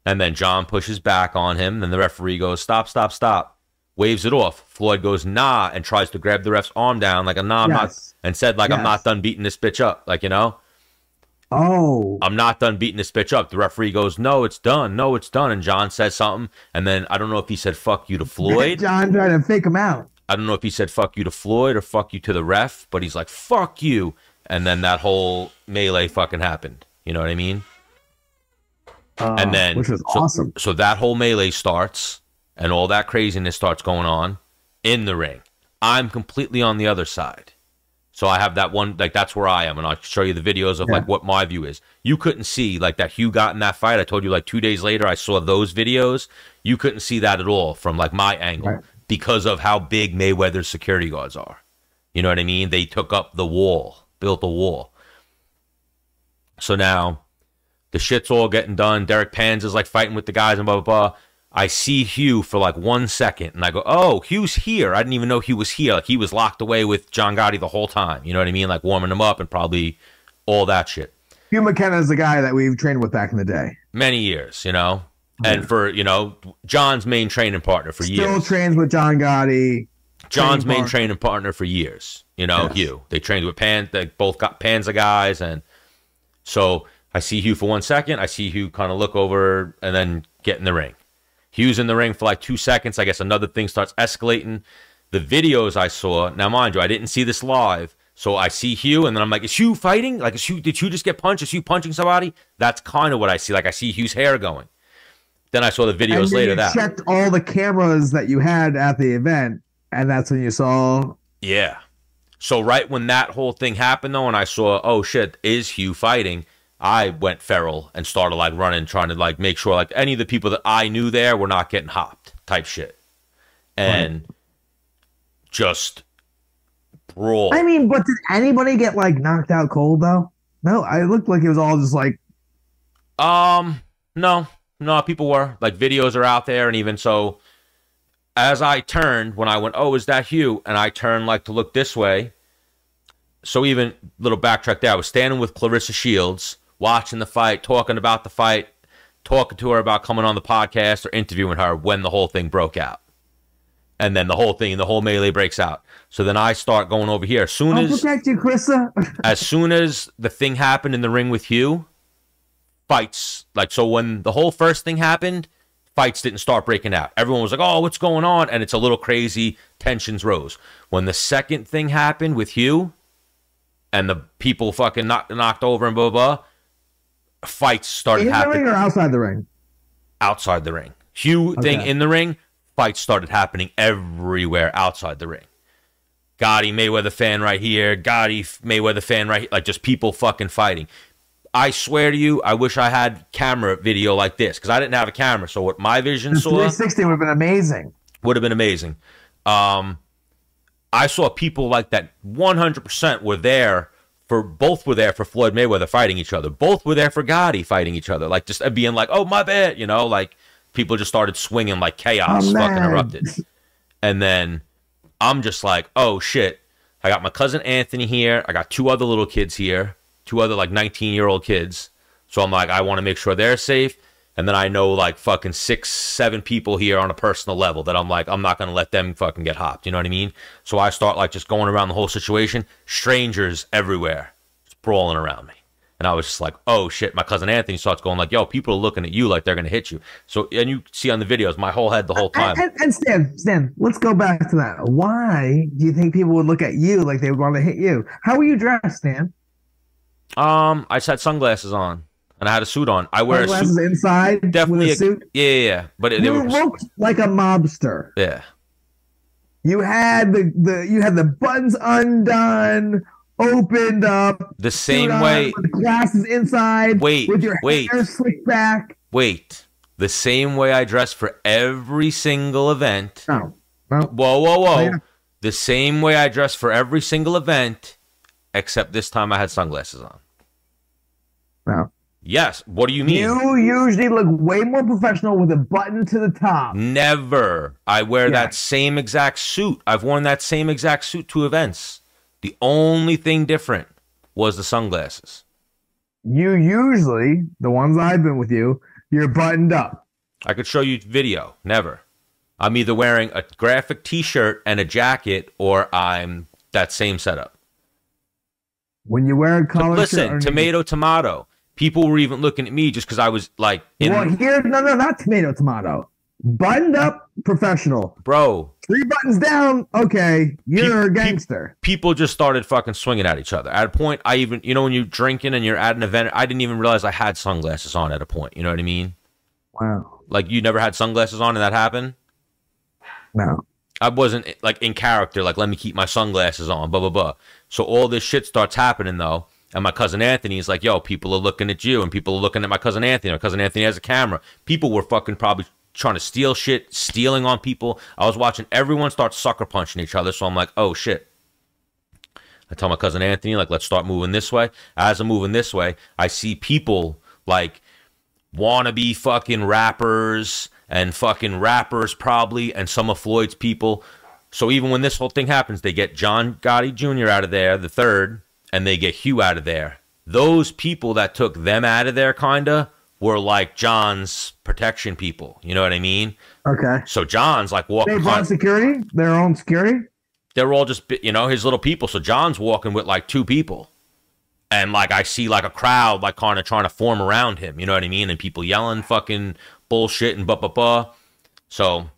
And then John pushes back on him. Then the referee goes, stop, stop, stop. Waves it off. Floyd goes, nah, and tries to grab the ref's arm down like a nah, I'm not, and said like, I'm not done beating this bitch up. Like, Oh. I'm not done beating this bitch up. The referee goes, no, it's done. No, it's done. And John says something. And then I don't know if he said fuck you to Floyd. John tried to fake him out. I don't know if he said fuck you to Floyd or fuck you to the ref, but he's like, fuck you. And then that whole melee fucking happened. You know what I mean? And then, which was awesome. So that whole melee starts, and all that craziness starts going on in the ring. I'm completely on the other side. So I have that one, like, that's where I am, and I'll show you the videos of, like, what my view is. You couldn't see, like, that Hugh got in that fight. I told you, like, 2 days later, I saw those videos. You couldn't see that at all from, like, my angle because of how big Mayweather's security guards are. You know what I mean? They took up the wall, built a wall. So now the shit's all getting done. Derek Pans is, like, fighting with the guys and blah, blah, blah. I see Hugh for like 1 second, and I go, oh, Hugh's here. I didn't even know Hugh was here. Like, he was locked away with John Gotti the whole time. You know what I mean? Like, warming him up and probably all that shit. Hugh McKenna is the guy that we've trained with back in the day. Many years, And for, John's main training partner for years. Still trains with John Gotti. John's main training partner for years, Hugh. They trained with Pan. They both got Panza guys. And so I see Hugh for 1 second. I see Hugh kind of look over and then get in the ring. Hugh's in the ring for like 2 seconds. I guess another thing starts escalating. The videos I saw, now mind you, I didn't see this live. So I see Hugh, and then I'm like, is Hugh fighting? Like, did Hugh just get punched? Is Hugh punching somebody? That's kind of what I see. Like, I see Hugh's hair going. Then I saw the videos later that. You checked all the cameras that you had at the event, and that's when you saw. Yeah. So right when that whole thing happened, though, and I saw, oh, shit, is Hugh fighting? I went feral and started like running, trying to like make sure like any of the people that I knew there were not getting hopped type shit. And just brawl. I mean, but did anybody get like knocked out cold though? No, I looked like it was all just like no, people were. Like, videos are out there, and even so as I turned, when I went, oh, is that Hugh? And I turned like to look this way. So even little backtrack there, I was standing with Clarissa Shields, watching the fight, talking about the fight, talking to her about coming on the podcast or interviewing her when the whole thing broke out. And then the whole melee breaks out. So then I start going over here. I'll protect you, Krista. As soon as the thing happened in the ring with Hugh, fights. Like, so when the whole first thing happened, fights didn't start breaking out. Everyone was like, oh, what's going on? And it's a little crazy. Tensions rose. When the second thing happened with Hugh, and the people fucking knocked over and blah, blah, blah, fights started happening. In the ring or outside the ring? Outside the ring. Hugh thing in the ring, fights started happening everywhere outside the ring. Gotti, Mayweather fan right here. Gotti, Mayweather fan right here. Like, just people fucking fighting. I swear to you, I wish I had camera video like this, because I didn't have a camera. So what my vision saw... 360 would have been amazing. Would have been amazing. I saw people like that 100% were there for, both were there for Floyd Mayweather fighting each other. Both were there for Gotti fighting each other. Like, just being like, oh, my bad, like people just started swinging like chaos fucking erupted. And then I'm just like, oh, shit. I got my cousin Anthony here. I got 2 other little kids here, 2 other like 19-year-old kids. So I'm like, I want to make sure they're safe. And then I know like fucking 6, 7 people here on a personal level that I'm like, I'm not going to let them fucking get hopped. You know what I mean? So I start like just going around the whole situation. Strangers everywhere, just brawling around me. And I was just like, oh shit. My cousin Anthony starts going like, yo, people are looking at you like they're going to hit you. So, and you see on the videos, my whole head the whole time. And Stan, let's go back to that. Why do you think people would look at you like they would want to hit you? How were you dressed, Stan? I just had sunglasses on and I had a suit on. I wear sunglasses a suit inside, definitely with a suit. Yeah. But they You were looked like a mobster. yeah. You had the buttons undone, opened up, The same way with the glasses inside, with your hair slicked back. Wait. The same way I dress for every single event. No. Whoa. Yeah. The same way I dress for every single event, except this time I had sunglasses on. No. Yes. What do you mean? You usually look way more professional with a button to the top. Never. I wear that same exact suit. I've worn that same exact suit to events. The only thing different was the sunglasses. You usually, the ones I've been with you, you're buttoned up. I could show you video. Never. I'm either wearing a graphic t-shirt and a jacket, or I'm that same setup. When you wear a collar listen, tomato. People were even looking at me just because I was like... no, not tomato. Buttoned up professional. Bro. 3 buttons down, okay, you're a gangster. People just started fucking swinging at each other. At a point, I even... You know when you're drinking and you're at an event, I didn't even realize I had sunglasses on at a point. You know what I mean? Wow. Like, you never had sunglasses on and that happened? No. I wasn't, like, in character, like, let me keep my sunglasses on, blah, blah, blah. So all this shit starts happening, though. And my cousin Anthony is like, yo, people are looking at you, and people are looking at my cousin Anthony. My cousin Anthony has a camera. People were fucking probably trying to steal shit, stealing on people. I was watching everyone start sucker punching each other, so I'm like, oh, shit. I tell my cousin Anthony, like, let's start moving this way. As I'm moving this way, I see people, like, wannabe fucking rappers, and fucking rappers probably, and some of Floyd's people. So even when this whole thing happens, they get John Gotti Jr. out of there, the third, and they get Hugh out of there. Those people that took them out of there, kinda, were like John's protection people. You know what I mean? Okay. So John's like walking. They brought security? Their own security? They're all just, you know, his little people. So John's walking with like 2 people. And like I see like a crowd like kind of trying to form around him. You know what I mean? And people yelling fucking bullshit and blah. So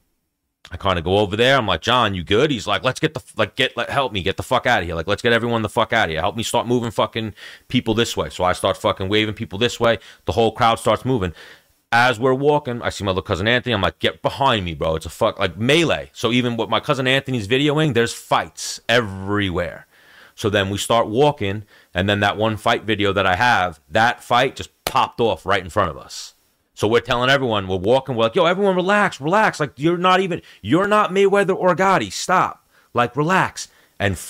I kind of go over there. I'm like, John, you good? He's like, let's get the, help me get the fuck out of here. Like, let's get everyone the fuck out of here. Help me start moving fucking people this way. So I start fucking waving people this way. The whole crowd starts moving. As we're walking, I see my little cousin Anthony. I'm like, get behind me, bro. It's a like melee. So even with my cousin Anthony's videoing, there's fights everywhere. So then we start walking, and then that one fight video that I have, that fight just popped off right in front of us. So we're telling everyone, we're walking, we're like, yo, everyone relax. Like, you're not Mayweather or Gotti. Stop. Like, relax. And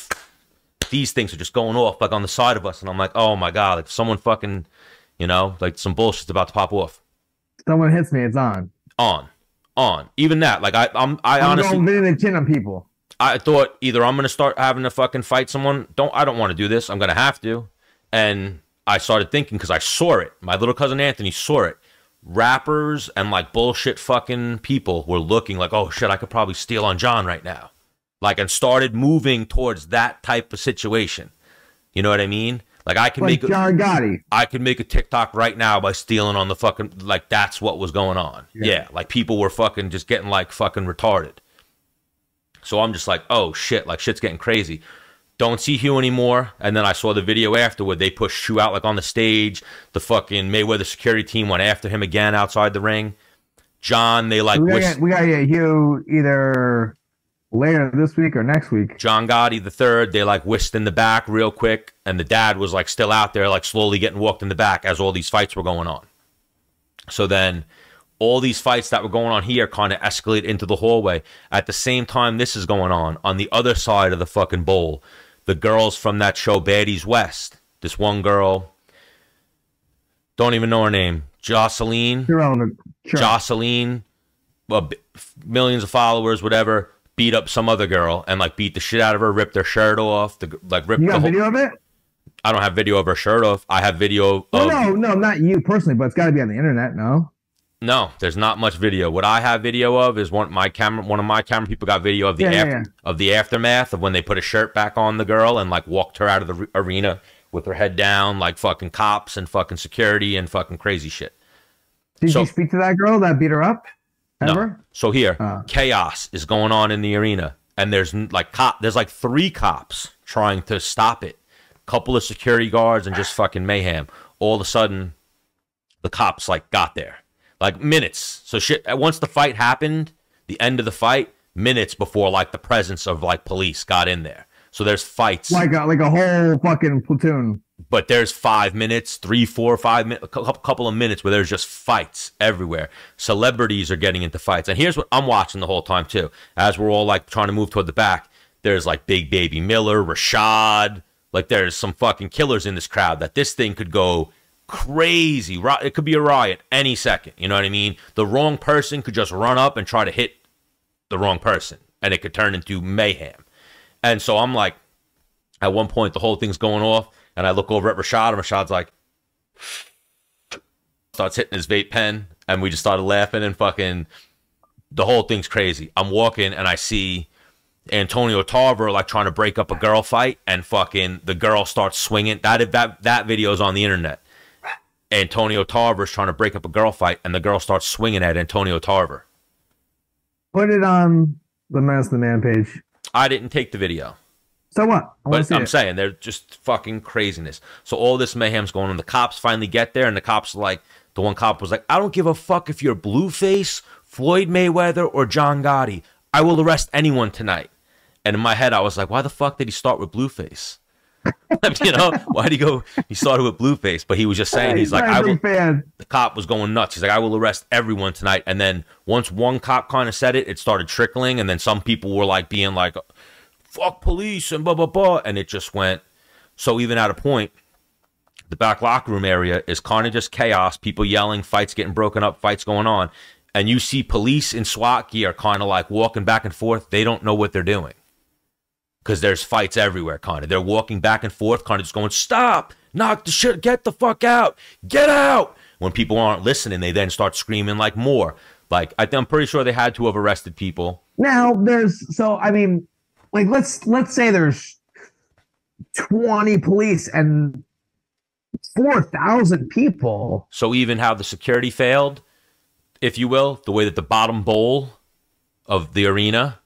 these things are just going off, like, on the side of us. And I'm like, oh, my God. Like, someone fucking, you know, like, some bullshit's about to pop off. Someone hits me, it's on. On. Even that. Like, I honestly... I'm going to chin on people. I thought either I'm going to start having to fucking fight someone. I don't want to do this. I'm going to have to. And I started thinking, because I saw it. My little cousin Anthony saw it. Rappers and like bullshit fucking people were looking like, oh shit, I could probably steal on John right now. Like, and started moving towards that type of situation. You know what I mean? Like, I can like make John Gotti. I could make a TikTok right now by stealing on the fucking, like, that's what was going on. Yeah. Like, people were fucking just getting like fucking retarded. So I'm just like, oh shit, like shit's getting crazy. Don't see Hugh anymore. And then I saw the video afterward. They pushed Hugh out like on the stage. The fucking Mayweather security team went after him again outside the ring. John, they like... We gotta get Hugh either later this week or next week. John Gotti the third, they like whisked in the back real quick. And the dad was like still out there, like slowly getting walked in the back as all these fights were going on. So then all these fights that were going on here kind of escalate into the hallway. At the same time this is going on the other side of the fucking bowl, the girls from that show Baddies West, this one girl, don't even know her name, Jocelyn, millions of followers, whatever, beat up some other girl and like beat the shit out of her, ripped her shirt off, ripped you got video of it? I don't have video of her shirt off. I have video of... No, not you personally, but it's got to be on the internet, no? No, there's not much video. What I have video of is one of my camera people got video of the aftermath of when they put a shirt back on the girl and like walked her out of the arena with her head down, like fucking cops and fucking security and fucking crazy shit. Did you speak to that girl that beat her up? Ever? No. So here, chaos is going on in the arena, and there's like 3 cops trying to stop it. couple of security guards, and just fucking mayhem. All of a sudden, the cops like got there, like minutes. So shit. Once the fight happened, the end of the fight, minutes before like the presence of like police got in there. So there's fights like a whole fucking platoon. But there's 5 minutes, 3, 4, 5 minutes, a couple of minutes where there's just fights everywhere. Celebrities are getting into fights. And here's what I'm watching the whole time, too. As we're all, like, trying to move toward the back, there's, like, Big Baby Miller, Rashad. Like, there's some fucking killers in this crowd that this thing could go crazy. It could be a riot any second. You know what I mean? The wrong person could just run up and try to hit the wrong person. And it could turn into mayhem. And so I'm like, at one point, the whole thing's going off. And I look over at Rashad, and Rashad's like, starts hitting his vape pen, and we just started laughing, and fucking, the whole thing's crazy. I'm walking, and I see Antonio Tarver, like, trying to break up a girl fight, and fucking, the girl starts swinging. That video's on the internet. Antonio Tarver's trying to break up a girl fight, and the girl starts swinging at Antonio Tarver. Put it on the Menace the Man page. I didn't take the video. So what? But I'm saying they're just fucking craziness. So all this mayhem's going on. The cops finally get there, and the cops like, the one cop was like, I don't give a fuck if you're Blueface, Floyd Mayweather, or John Gotti. I will arrest anyone tonight. And in my head, I was like, why the fuck did he start with Blueface? You know, why did he started with Blueface? But he was just saying, he's like, the cop was going nuts. He's like, I will arrest everyone tonight. And then once one cop kind of said it, it started trickling. And then some people were like being like, fuck police and blah, blah, blah. And it just went. So even at a point, the back locker room area is kind of just chaos. People yelling, fights getting broken up, fights going on. And you see police in SWAT gear kind of like walking back and forth. They don't know what they're doing. Because there's fights everywhere, kind of. They're walking back and forth, kind of just going, stop, knock the shit, get the fuck out, get out. When people aren't listening, they then start screaming like more. Like, I'm pretty sure they had to have arrested people. Now, I mean, like, let's say there's 20 police and 4,000 people. So even how the security failed, if you will, the way that the bottom bowl of the arena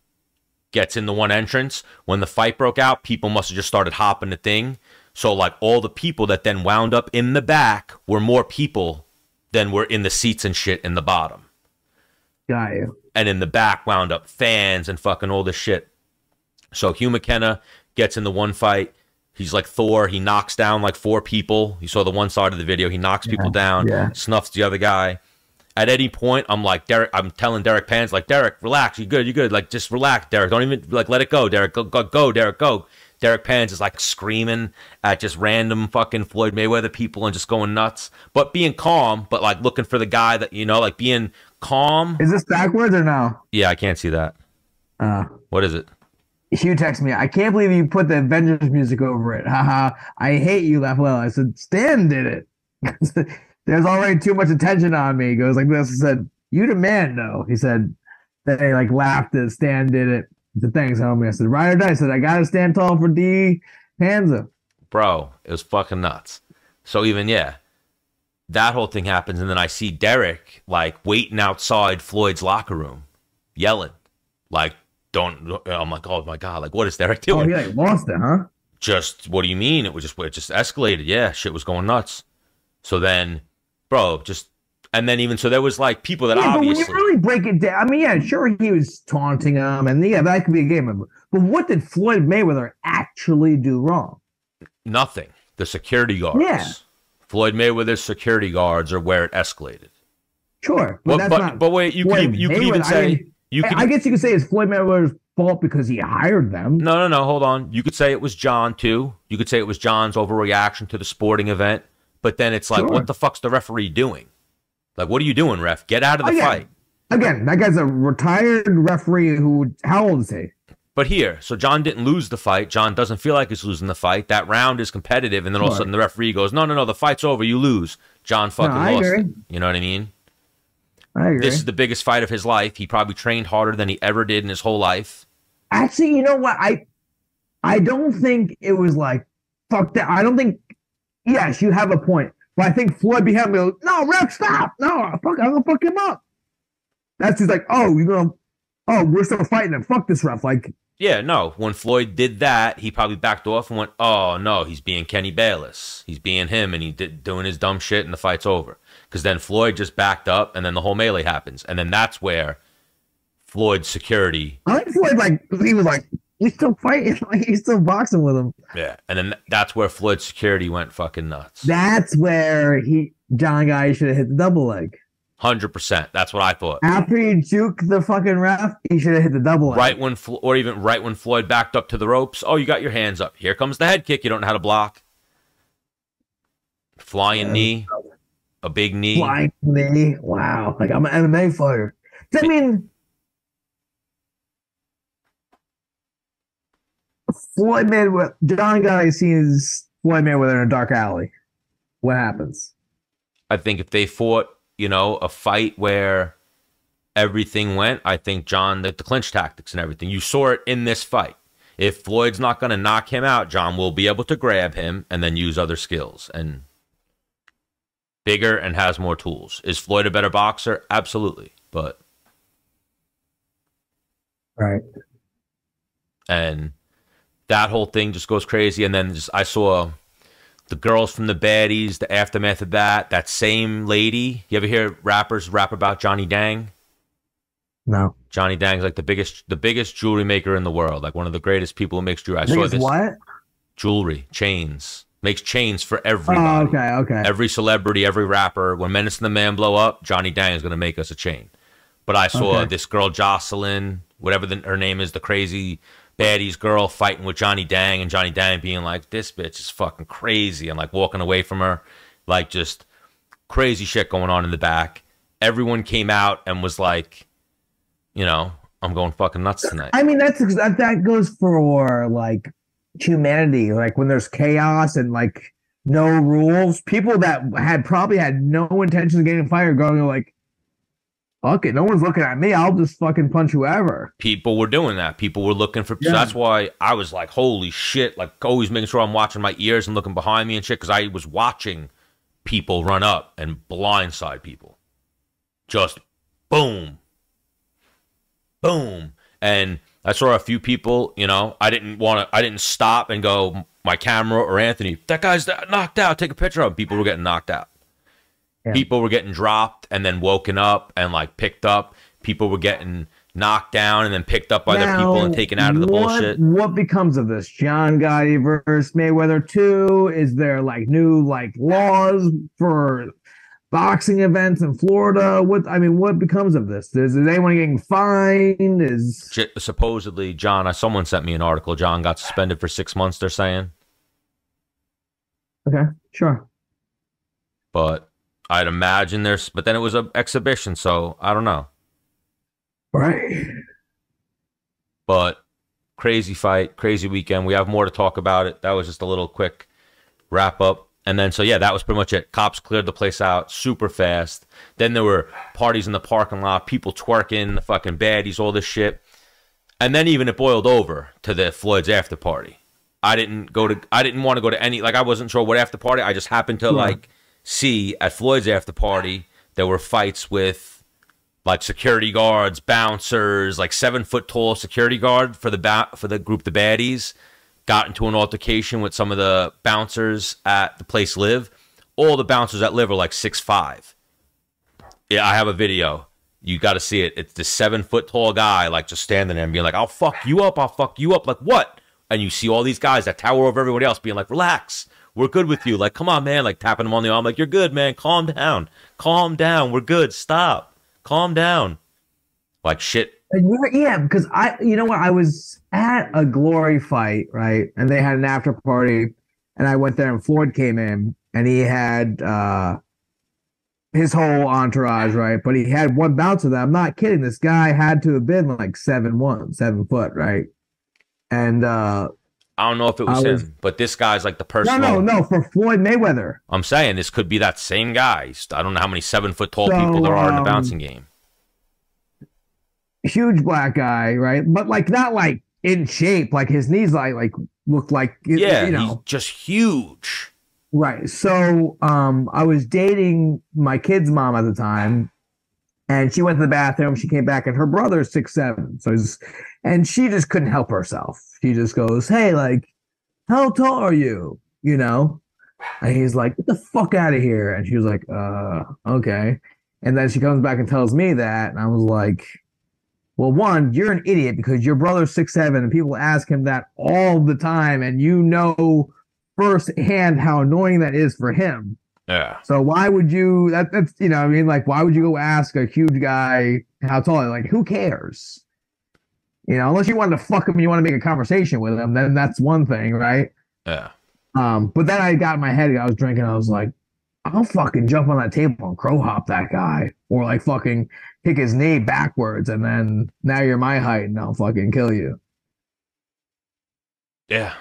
gets in the one entrance, when the fight broke out, people must have just started hopping the thing. So, like, all the people that then wound up in the back were more people than were in the seats and shit in the bottom. Got you. And in the back wound up fans and fucking all this shit. So Hugh McKenna gets in the one fight. He's like Thor. He knocks down like 4 people. You saw the one side of the video. He knocks people down, snuffs the other guy. At any point, I'm like, Derek, I'm telling Derek Pans, like, Derek, relax. You good. You good. Like, just relax, Derek. Don't even, like, let it go, Derek. Go, Derek, go. Derek Pans is like screaming at just random fucking Floyd Mayweather people and just going nuts. But being calm, but like looking for the guy that, you know, like being calm. Is this backwards or no? Yeah, I can't see that. What is it? Hugh texted me, I can't believe you put the Avengers music over it. Haha. I hate you, laugh well. I said, Stan did it. There's already too much attention on me. He goes like this. I said, you the man, though. He said, they like laughed at Stan did it. He said, thanks, homie. I said, ride or die. I said, I gotta stand tall for D Panza. Bro, it was fucking nuts. So even, yeah, that whole thing happens. And then I see Derek like waiting outside Floyd's locker room, yelling, like, I'm like, oh my God, like, what is Derek doing? Oh, he like lost it, huh? Just, what do you mean? It just escalated. Yeah, shit was going nuts. So then, bro, and then even, so there was like people that obviously. But when you really break it down, I mean, yeah, sure, he was taunting him, and yeah, that could be a game member. But what did Floyd Mayweather actually do wrong? Nothing. The security guards. Yeah. Floyd Mayweather's security guards are where it escalated. Sure. But wait, you could even say. I guess you could say it's Floyd Mayweather's fault because he hired them. No, hold on. You could say it was John, too. You could say it was John's overreaction to the sporting event. But then it's like, what the fuck's the referee doing? Like, what are you doing, ref? Get out of the fight. Again, that guy's a retired referee who, how old is he? But here, so John didn't lose the fight. John doesn't feel like he's losing the fight. That round is competitive. And then all of a sudden the referee goes, no, the fight's over. You lose. John fucking lost it. You know what I mean? I agree. This is the biggest fight of his life. He probably trained harder than he ever did in his whole life. Actually, you know what? I don't think it was like, fuck that. I don't think, yes, you have a point. But I think Floyd behind me goes, no, ref, stop. No, fuck, I'm going to fuck him up. That's just like, we're still fighting him. Fuck this ref. Like, Yeah, no. When Floyd did that, he probably backed off and went, "Oh no, he's being Kenny Bayless. He's being him, and doing his dumb shit, and the fight's over." Because then Floyd just backed up, and then the whole melee happens, and then that's where Floyd's security. I think Floyd he was like he's still fighting, like he's still boxing with him. Yeah, and then that's where Floyd's security went fucking nuts. That's where John Gotti should have hit the double leg. 100%. That's what I thought. After he juked the fucking ref, he should have hit the double leg. Right when, or even right when Floyd backed up to the ropes. Oh, you got your hands up. Here comes the head kick. You don't know how to block. Flying knee, a big knee. Flying knee. Wow, like I'm an MMA fighter. I mean, Floyd Mayweather. John Gotti sees Floyd Mayweather in a dark alley. What happens? I think if they fought, a fight where everything went, I think John, the clinch tactics and everything, you saw it in this fight. If Floyd's not going to knock him out, John will be able to grab him and then use other skills. And bigger and has more tools. Is Floyd a better boxer? Absolutely. But. Right. And that whole thing just goes crazy. And then I saw the girls from the baddies, the aftermath of that same lady. You ever hear rappers rap about Johnny Dang? No. Johnny Dang's like the biggest jewelry maker in the world, like one of the greatest people who makes jewelry. I saw this. What? Jewelry, chains. Makes chains for everybody. Oh, okay. Every celebrity, every rapper. When Menace and the Man blow up, Johnny Dang is going to make us a chain. But I saw this girl, Jocelyn, whatever her name is, the crazy baddies girl, fighting with Johnny Dang, and Johnny Dang being like, "This bitch is fucking crazy," and like walking away from her, like just crazy shit going on in the back. Everyone came out and was like, I'm going fucking nuts tonight. I mean, that goes for like humanity. Like when there's chaos and like no rules, people that probably had no intention of getting fired going like, fuck it, no one's looking at me. I'll just fucking punch whoever. People were doing that. People were looking for. So that's why I was like, holy shit! Like always making sure I'm watching my ears and looking behind me and shit, because I was watching people run up and blindside people. Just boom, boom, and I saw a few people. I didn't stop and go, my camera or Anthony, that guy's knocked out. Take a picture of him. People were getting knocked out. Yeah. People were getting dropped and then woken up and like picked up. People were getting knocked down and then picked up by their people and taken out of the bullshit. What becomes of this? John Gotti versus Mayweather 2? Is there like new like laws for boxing events in Florida? What becomes of this? Is anyone getting fined? Supposedly, John, someone sent me an article. John got suspended for 6 months, they're saying. Okay, sure. But I'd imagine but then it was an exhibition, so I don't know. Right. But crazy fight, crazy weekend. We have more to talk about it. That was just a little quick wrap up. And then, so yeah, that was pretty much it. Cops cleared the place out super fast. Then there were parties in the parking lot, people twerking, the fucking baddies, all this shit. And then even it boiled over to the Floyd's after party. I didn't want to go to any, like I wasn't sure what after party. I just happened to see at Floyd's after party, there were fights with like security guards, bouncers, like 7-foot tall security guard for the group, the baddies, got into an altercation with some of the bouncers at the place Live. All the bouncers at Live are like 6'5". Yeah, I have a video. You got to see it. It's this 7-foot tall guy like just standing there and being like, "I'll fuck you up. I'll fuck you up." Like, what? And you see all these guys that tower over everybody else being like, "Relax. We're good with you." Like, come on, man. Like tapping him on the arm. Like, "You're good, man. Calm down. Calm down. We're good. Stop. Calm down." Like shit. Yeah, because I was at a Glory fight, right? And they had an after party, and I went there and Floyd came in and he had his whole entourage, right? But he had one bouncer that, I'm not kidding, this guy had to have been like 7'1", 7 foot, right? And I don't know if it was him, but this guy's like the personal. No, for Floyd Mayweather. I'm saying this could be that same guy. I don't know how many 7-foot tall people there are in the bouncing game. Huge black guy, right? But like not like in shape. Like his knees like looked like he's just huge. Right. So I was dating my kid's mom at the time, And she went to the bathroom. She came back, and her brother's 6'7". And she just couldn't help herself. She just goes, "Hey, like, how tall are you?" You know? And he's like, "Get the fuck out of here." And she was like, okay. And then she comes back and tells me that. And I was like, well, one, you're an idiot because your brother's 6'7", and people ask him that all the time. And you know firsthand how annoying that is for him. Yeah. So why would you, that's, you know, I mean, like, why would you go ask a huge guy how tall? Like, who cares? You know, unless you wanted to fuck him and you want to make a conversation with him, then that's one thing, right? Yeah. But then I got in my head, I was drinking, I was like, I'll fucking jump on that table and crow hop that guy. Or like fucking kick his knee backwards, and then now you're my height and I'll fucking kill you. Yeah.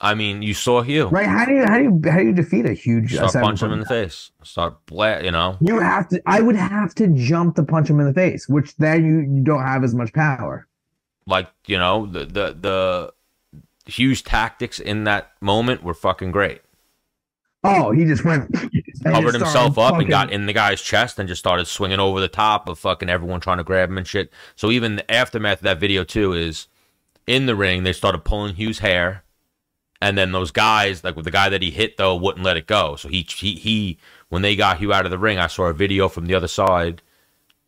I mean, you saw Hugh. Right? How do you defeat a huge Start punching him in the face. Start you know. You have to I would have to jump to punch him in the face, which then you don't have as much power. Like, you know, the Hugh's tactics in that moment were fucking great. Oh, he just went covered himself up and got in the guy's chest and just started swinging over the top of fucking everyone trying to grab him and shit. So even the aftermath of that video too is in the ring, they started pulling Hugh's hair, and then those guys, like with the guy that he hit though, wouldn't let it go. So he when they got Hugh out of the ring, I saw a video from the other side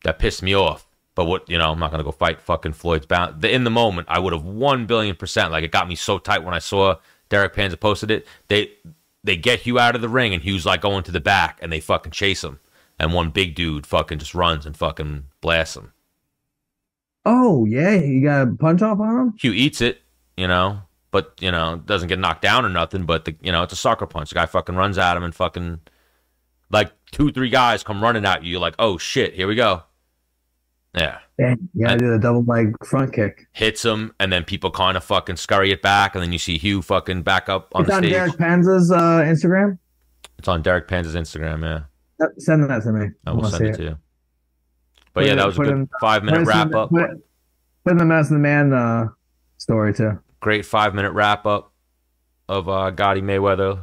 that pissed me off. But what, you know, I'm not gonna go fight fucking Floyd's bound. In the moment, I would have 1,000,000,000%. Like, it got me so tight when I saw Derek Panza posted it. They get Hugh out of the ring, and Hugh's like going to the back, and they fucking chase him. And one big dude fucking just runs and fucking blasts him. Oh, yeah, you got a punch off on him? Hugh eats it, you know, but, you know, doesn't get knocked down or nothing, but, you know, it's a sucker punch. The guy fucking runs at him and fucking, like, 2-3 guys come running at you. You're like, oh, shit, here we go. Yeah. Yeah, you gotta do the double leg front kick. Hits him, and then people kind of fucking scurry it back, and then you see Hugh fucking back up on the stage. It's on Derek Panza's Instagram? It's on Derek Panza's Instagram, yeah. Send that to me. I will send it to you. But yeah, that was a good 5-minute wrap up. Put in the Menace and the Man story too. Great 5-minute wrap up of Gotti Mayweather.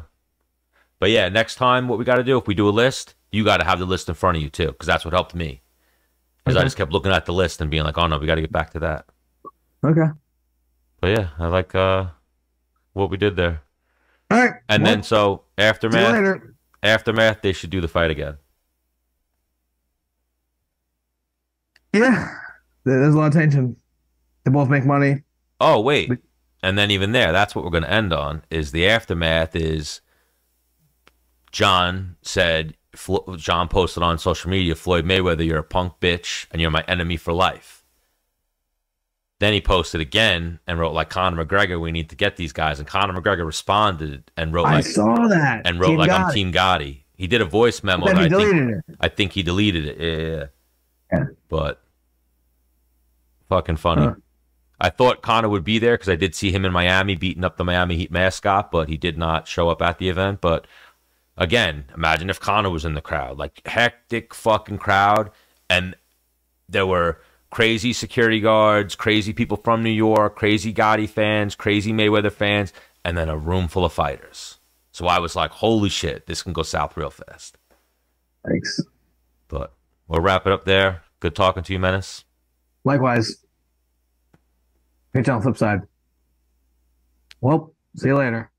But yeah, next time what we got to do, if we do a list, you got to have the list in front of you too, because that's what helped me. Because I just kept looking at the list and being like, oh no, we got to get back to that. Okay. But yeah, I like what we did there. All right. And then so aftermath, they should do the fight again. Yeah, there's a lot of tension. They both make money. Oh wait, and then even there, that's what we're going to end on. Is the aftermath is John said. John posted on social media, Floyd Mayweather, you're a punk bitch and you're my enemy for life. Then he posted again and wrote like Conor McGregor, we need to get these guys. And Conor McGregor responded and wrote like I saw that and wrote Team like Gotti. I'm Team Gotti. He did a voice memo. Then he deleted it. I think he deleted it. Yeah. But fucking funny. Huh. I thought Conor would be there because I did see him in Miami beating up the Miami Heat mascot, but he did not show up at the event. But again, imagine if Conor was in the crowd, like hectic fucking crowd, and there were crazy security guards, crazy people from New York, crazy Gotti fans, crazy Mayweather fans, and then a room full of fighters. So I was like, holy shit, this can go south real fast. Thanks. But we'll wrap it up there. Good talking to you, Menace. Likewise. Catch you on the flip side. Well, see you later.